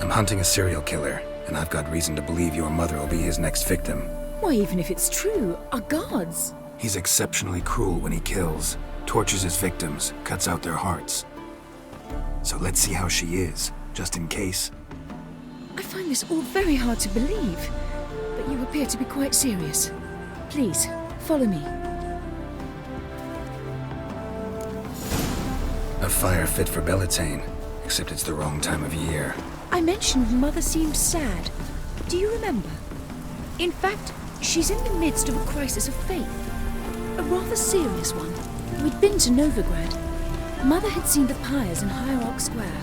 S1: I'm hunting a serial killer, and I've got reason to believe your mother will be his next victim.
S2: Why, even if it's true, our gods.
S1: He's exceptionally cruel when he kills, tortures his victims, cuts out their hearts. So let's see how she is, just in case.
S2: I find this all very hard to believe, but you appear to be quite serious. Please, follow me.
S1: A fire fit for Bellatane, except it's the wrong time of year.
S2: I mentioned Mother seemed sad. Do you remember? In fact, she's in the midst of a crisis of faith. A rather serious one. We'd been to Novigrad. Mother had seen the pyres in Hierarch Square,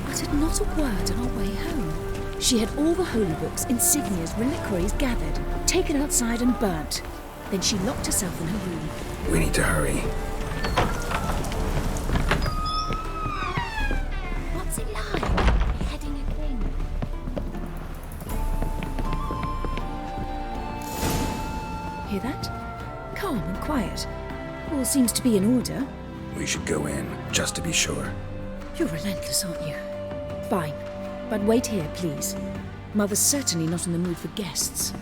S2: uttered not a word on our way home. She had all the holy books, insignias, reliquaries gathered, taken outside and burnt. Then she locked herself in her room.
S1: We need to hurry.
S8: What's it like? Beheading a king?
S2: Hear that? Calm and quiet. All seems to be in order.
S1: We should go in, just to be sure.
S2: You're relentless, aren't you? Fine. But wait here, please. Mother's certainly not in the mood for guests.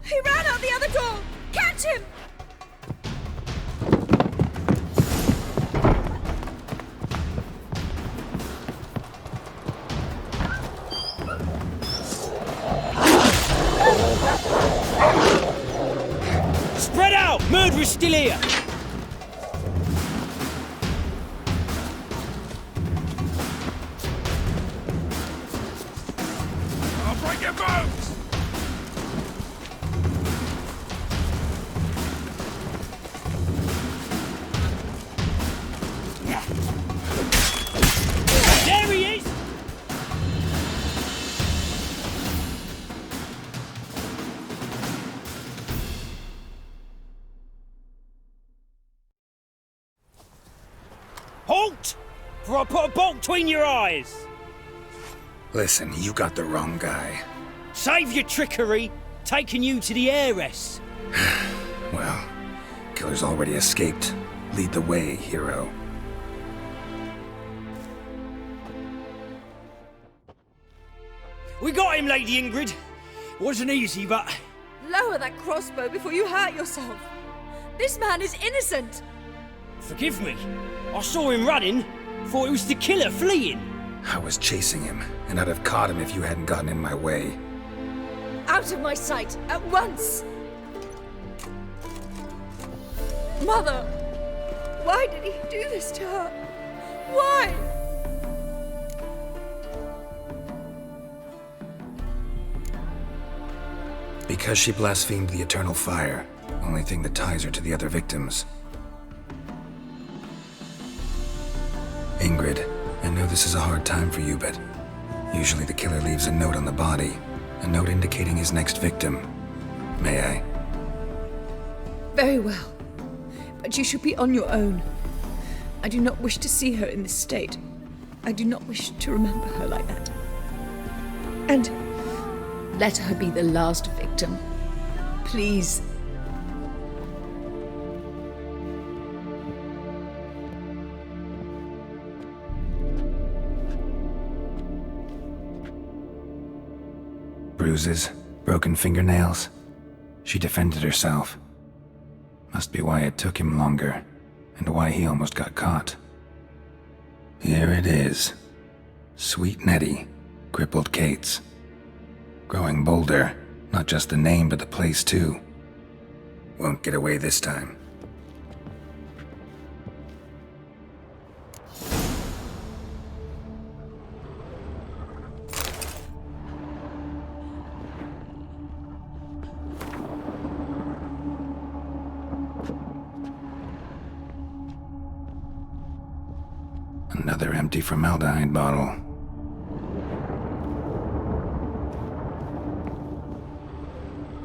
S17: He ran out the other door! Catch him!
S11: Spread out! Murderer's still here!
S4: I'll break your bones!
S11: There he is! Halt! For I put a bolt between your eyes!
S1: Listen, you got the wrong guy.
S11: Save your trickery! Taking you to the heiress!
S1: Well, killer's already escaped. Lead the way, hero.
S11: We got him, Lady Ingrid. Wasn't easy, but...
S17: Lower that crossbow before you hurt yourself. This man is innocent.
S11: Forgive me. I saw him running. Thought it was the killer fleeing.
S1: I was chasing him, and I'd have caught him if you hadn't gotten in my way.
S17: Out of my sight, at once! Mother! Why did he do this to her? Why?
S1: Because she blasphemed the eternal fire. Only thing that ties her to the other victims. Ingrid, I know this is a hard time for you, but usually the killer leaves a note on the body. A note indicating his next victim. May I?
S17: Very well. But you should be on your own. I do not wish to see her in this state. I do not wish to remember her like that. And let her be the last victim. Please.
S1: Bruises, broken fingernails. She defended herself. Must be why it took him longer, and why he almost got caught. Here it is. Sweet Nettie, crippled Kate's. Growing bolder, not just the name but the place too. Won't get away this time. Another empty formaldehyde bottle.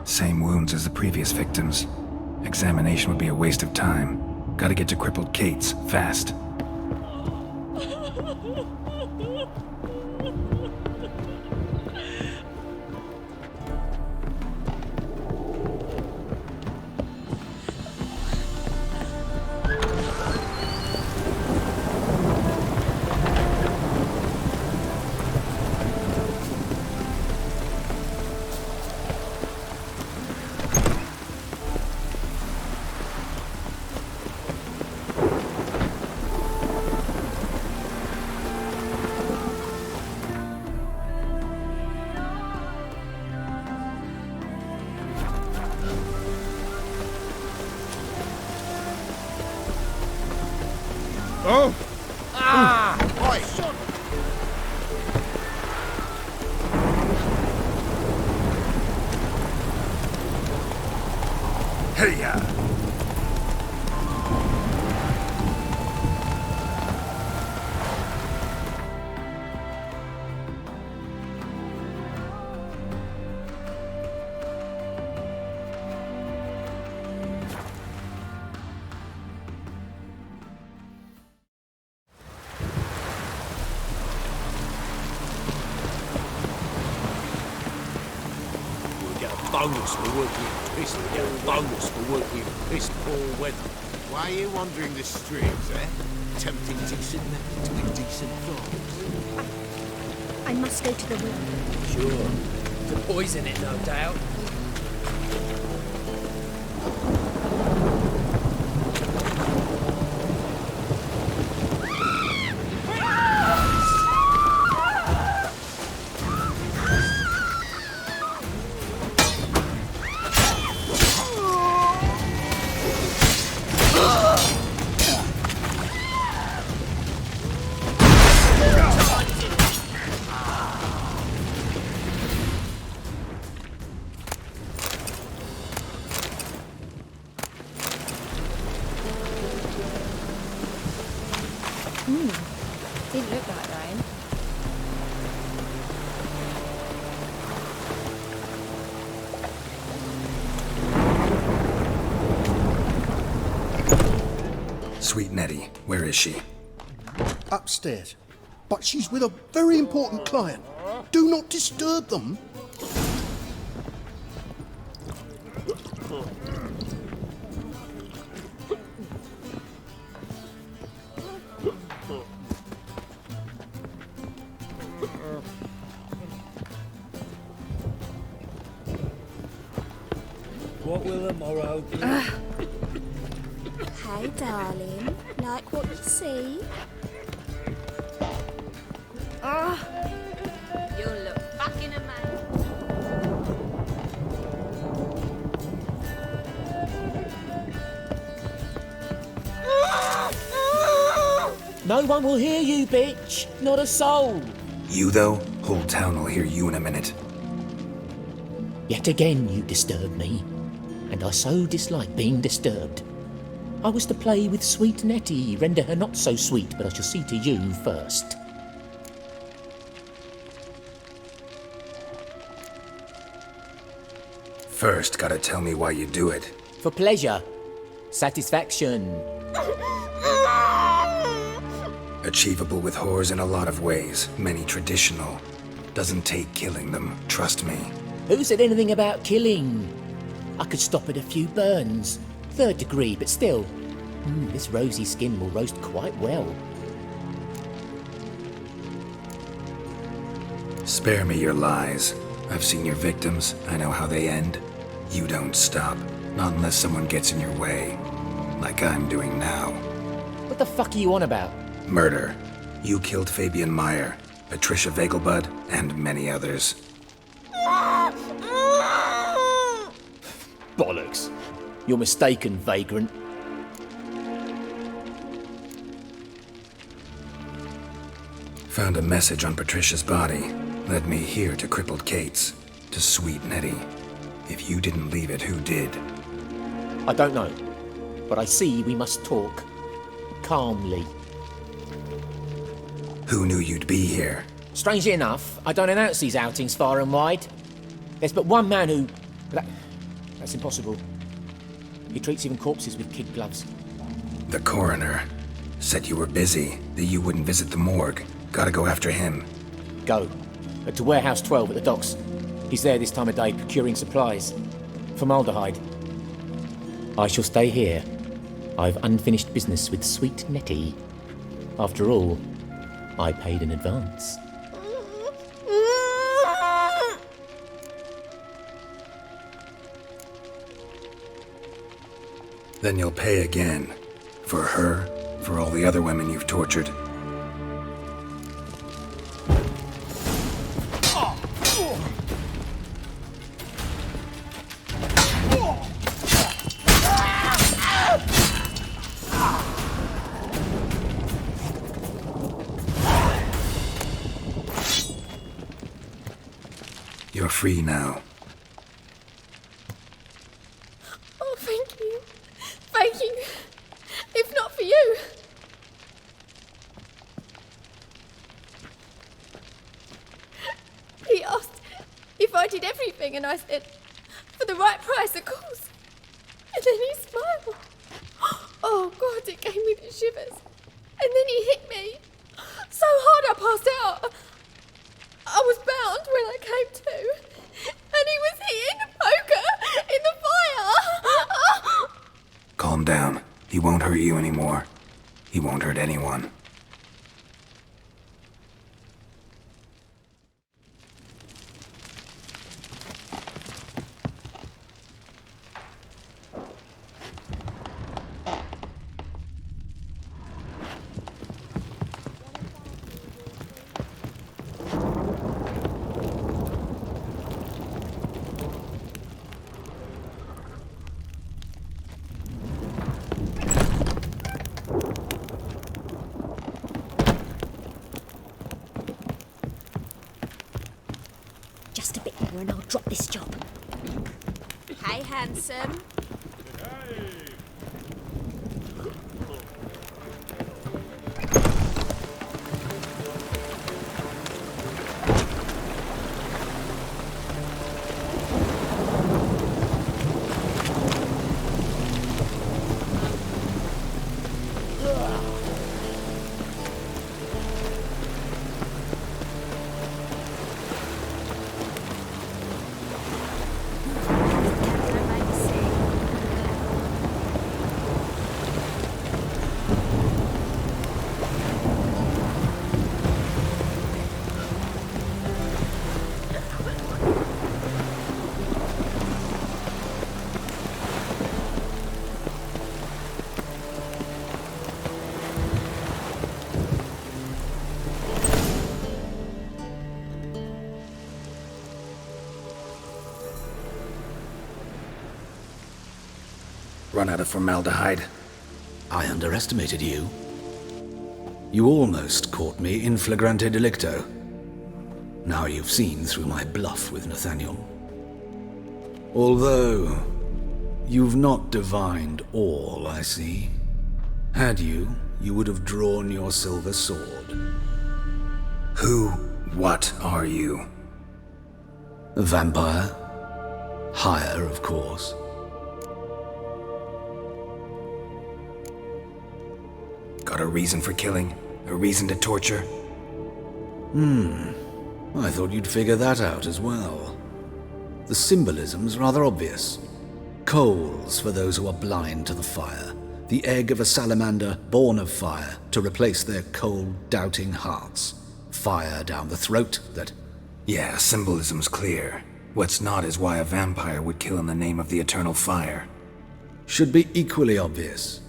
S1: Same wounds as the previous victims. Examination would be a waste of time. Gotta get to crippled Kate's, fast.
S10: Oh!
S7: Ah!
S10: Oi! Hey-ya!
S14: Bonus for working in piss. We get a bonus for working in piss poor weather.
S18: Why are you wandering the streets, eh? Tempting decent men to indecent thoughts.
S2: I must go to the room.
S16: Sure. To poison it, no doubt.
S8: Didn't look like rain.
S1: Sweet Nettie, where is she?
S19: Upstairs. But she's with a very important client. Do not disturb them.
S11: What will the morrow be?
S20: Hey, darling. Like what you see?
S8: You'll look fucking amazing.
S7: No one will hear you, bitch. Not a soul.
S1: You, though? Whole town will hear you in a minute.
S7: Yet again you disturb me, and I so dislike being disturbed. I was to play with sweet Nettie, render her not so sweet, but I shall see to you first.
S1: First, gotta tell me why you do it.
S7: For pleasure. Satisfaction.
S1: Achievable with whores in a lot of ways, many traditional. Doesn't take killing them, trust me.
S7: Who said anything about killing? I could stop at a few burns. 3rd degree, but still. This rosy skin will roast quite well.
S1: Spare me your lies. I've seen your victims, I know how they end. You don't stop, not unless someone gets in your way. Like I'm doing now.
S7: What the fuck are you on about?
S1: Murder. You killed Fabian Meyer, Patricia Vegelbud, and many others.
S7: Bollocks. You're mistaken, vagrant.
S1: Found a message on Patricia's body. Led me here to crippled Kate's, to sweet Nettie. If you didn't leave it, who did?
S7: I don't know, but I see we must talk. Calmly.
S1: Who knew you'd be here?
S7: Strangely enough, I don't announce these outings far and wide. There's but one man who... That's impossible. He treats even corpses with kid gloves.
S1: The coroner. Said you were busy, that you wouldn't visit the morgue. Gotta go after him.
S7: Go. To Warehouse 12 at the docks. He's there this time of day procuring supplies. Formaldehyde. I shall stay here. I've unfinished business with sweet Nettie. After all, I paid in advance.
S1: Then you'll pay again. For her, for all the other women you've tortured. You're free now.
S21: Oh, thank you. Thank you. If not for you. He asked if I did everything, and I said, for the right price, of course. And then he smiled. Oh, God, it gave me the shivers. And then he hit me. So hard I passed out. I was bound when I came to. And he was hitting the poker in the fire.
S1: Calm down. He won't hurt you anymore. He won't hurt anyone.
S20: Just a bit more and I'll drop this job.
S21: Hey, handsome.
S1: Run out of formaldehyde.
S6: I underestimated you. You almost caught me in flagrante delicto. Now you've seen through my bluff with Nathaniel. Although, you've not divined all, I see. Had you, you would have drawn your silver sword.
S1: What are you?
S6: A vampire. Higher, of course.
S1: Got a reason for killing? A reason to torture?
S6: I thought you'd figure that out as well. The symbolism's rather obvious. Coals for those who are blind to the fire. The egg of a salamander born of fire to replace their cold, doubting hearts. Fire down the throat that...
S1: Yeah, symbolism's clear. What's not is why a vampire would kill in the name of the eternal fire.
S6: Should be equally obvious.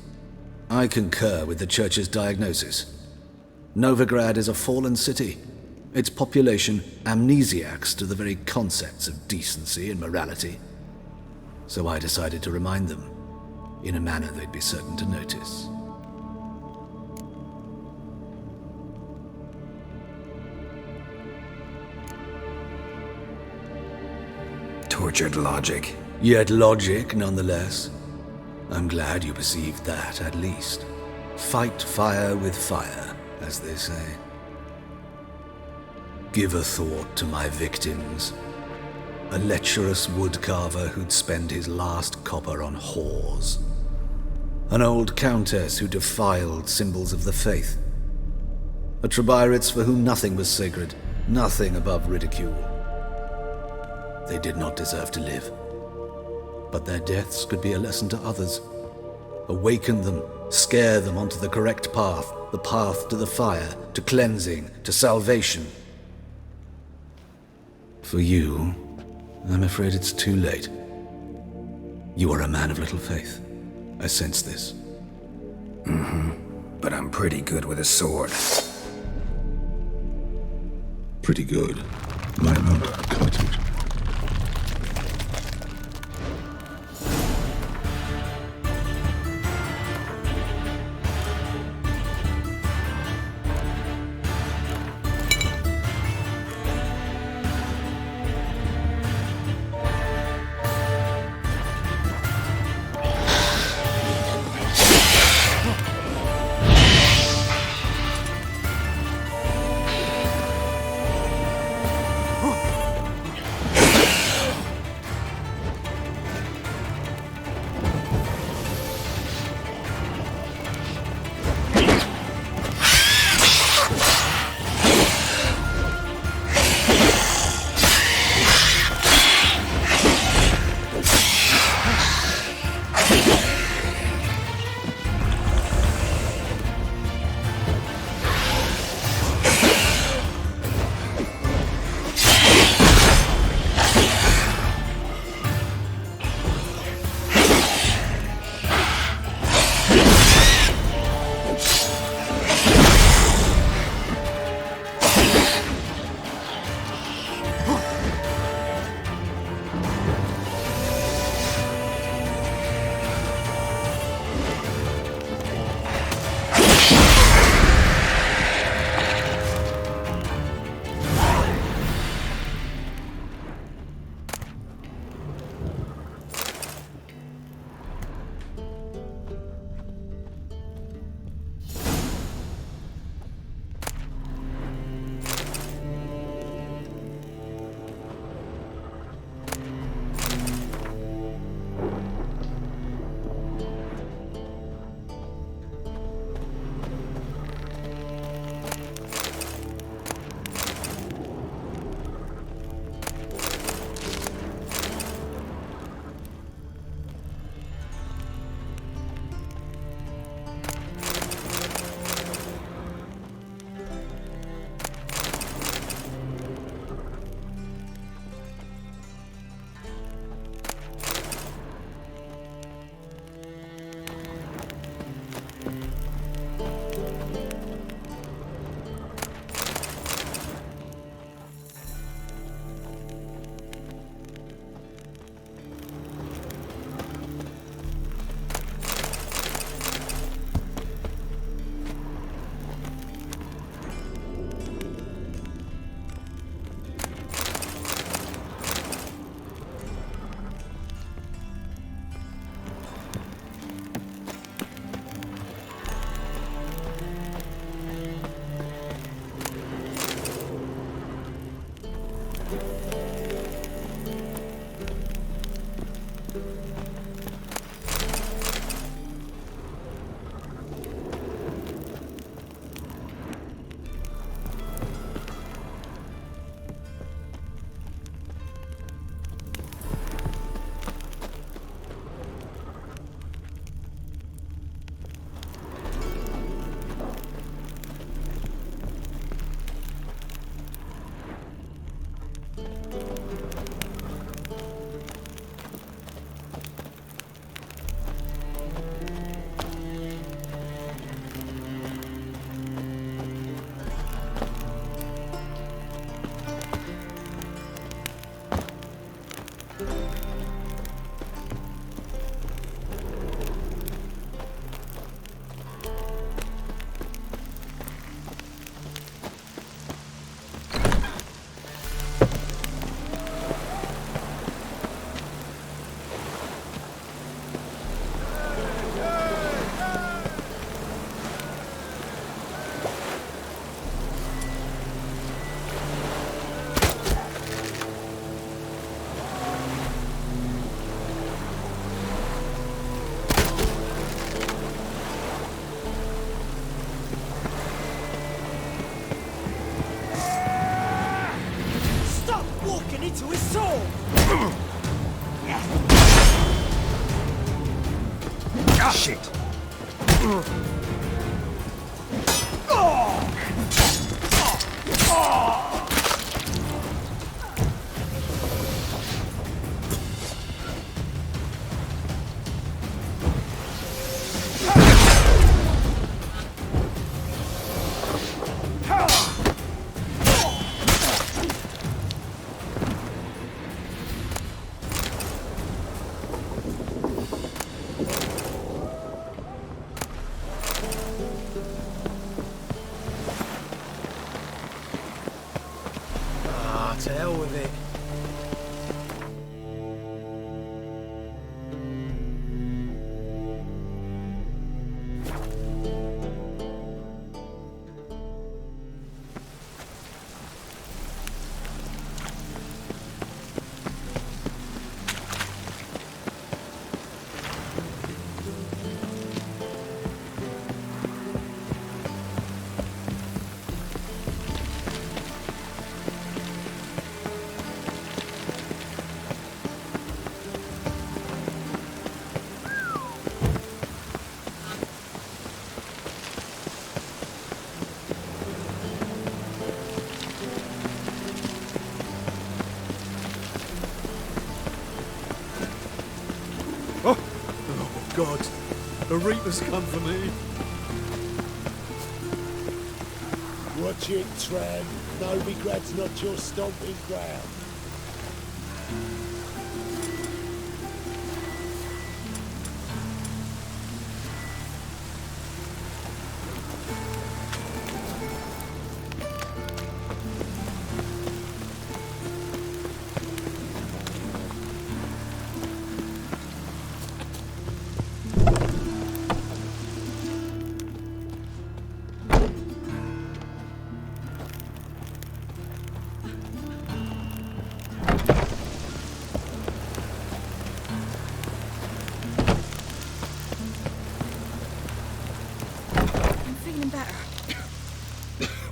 S6: I concur with the Church's diagnosis. Novigrad is a fallen city. Its population amnesiacs to the very concepts of decency and morality. So I decided to remind them, in a manner they'd be certain to notice.
S1: Tortured logic.
S6: Yet logic, nonetheless. I'm glad you perceived that, at least. Fight fire with fire, as they say. Give a thought to my victims. A lecherous woodcarver who'd spend his last copper on whores. An old countess who defiled symbols of the faith. A Trebirates for whom nothing was sacred, nothing above ridicule. They did not deserve to live. But their deaths could be a lesson to others. Awaken them, scare them onto the correct path, the path to the fire, to cleansing, to salvation. For you, I'm afraid it's too late. You are a man of little faith. I sense this.
S1: But I'm pretty good with a sword.
S6: Pretty good. Might not cut it.
S4: Shit.
S15: To hell with it. God, the Reapers come for me.
S4: Watch it, Tram. Novigrad's not your stomping ground.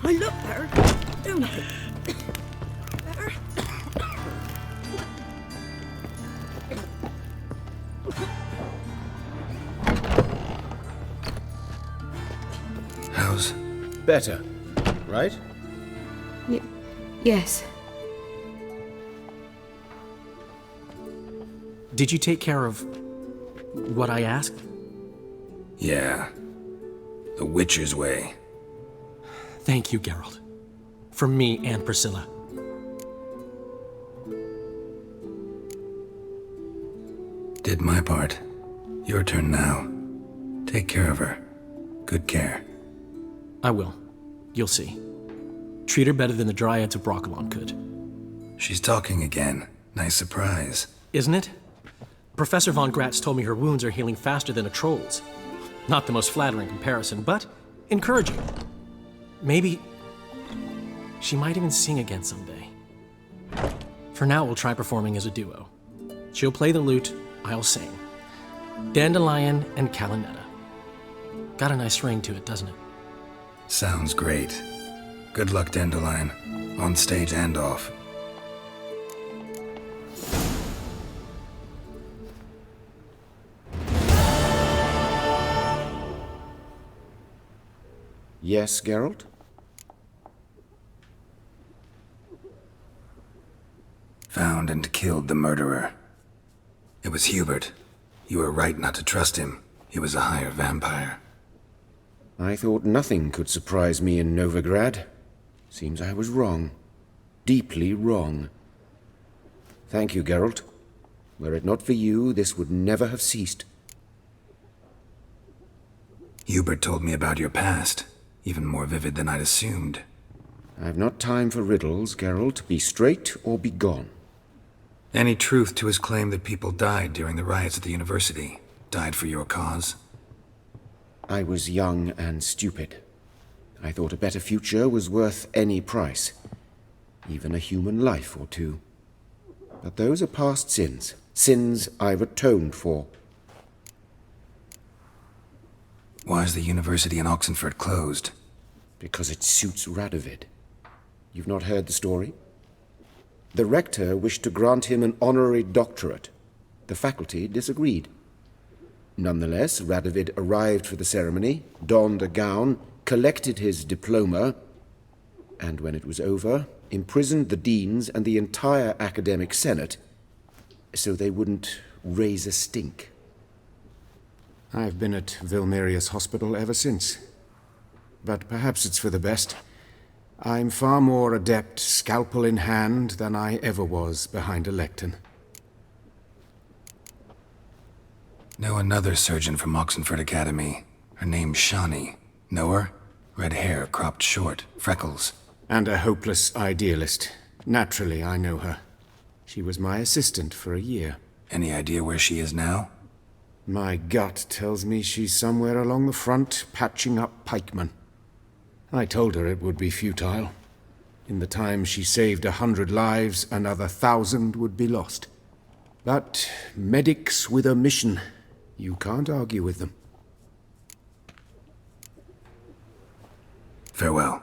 S2: I look better, don't I? Better?
S1: How's...
S3: Better, right?
S13: Yes.
S3: Did you take care of what I asked?
S1: Yeah. The Witcher's way.
S3: Thank you, Geralt. From me and Priscilla.
S1: Did my part. Your turn now. Take care of her. Good care.
S3: I will. You'll see. Treat her better than the Dryads of Broccolon could.
S1: She's talking again. Nice surprise.
S3: Isn't it? Professor von Gratz told me her wounds are healing faster than a troll's. Not the most flattering comparison, but encouraging. Maybe she might even sing again someday. For now, we'll try performing as a duo. She'll play the lute, I'll sing. Dandelion and Calinetta. Got a nice ring to it, doesn't it?
S1: Sounds great. Good luck, Dandelion. On stage and off.
S5: Yes, Geralt?
S1: Found and killed the murderer. It was Hubert. You were right not to trust him. He was a higher vampire.
S5: I thought nothing could surprise me in Novigrad. Seems I was wrong. Deeply wrong. Thank you, Geralt. Were it not for you, this would never have ceased.
S1: Hubert told me about your past. Even more vivid than I'd assumed.
S5: I've not time for riddles, Geralt. Be straight or be gone.
S1: Any truth to his claim that people died during the riots at the university? Died for your cause?
S5: I was young and stupid. I thought a better future was worth any price. Even a human life or two. But those are past sins. Sins I've atoned for.
S1: Why is the university in Oxenford closed?
S5: Because it suits Radovid. You've not heard the story? The rector wished to grant him an honorary doctorate. The faculty disagreed. Nonetheless, Radovid arrived for the ceremony, donned a gown, collected his diploma, and when it was over, imprisoned the deans and the entire academic senate so they wouldn't raise a stink. I've been at Vilmerius Hospital ever since. But perhaps it's for the best. I'm far more adept, scalpel in hand, than I ever was behind a lectern.
S1: Know another surgeon from Oxenford Academy. Her name's Shawnee. Know her? Red hair, cropped short, freckles.
S5: And a hopeless idealist. Naturally, I know her. She was my assistant for a year.
S1: Any idea where she is now?
S5: My gut tells me she's somewhere along the front, patching up pikemen. I told her it would be futile. In the time she saved 100 lives, another 1,000 would be lost. But medics with a mission, you can't argue with them.
S1: Farewell.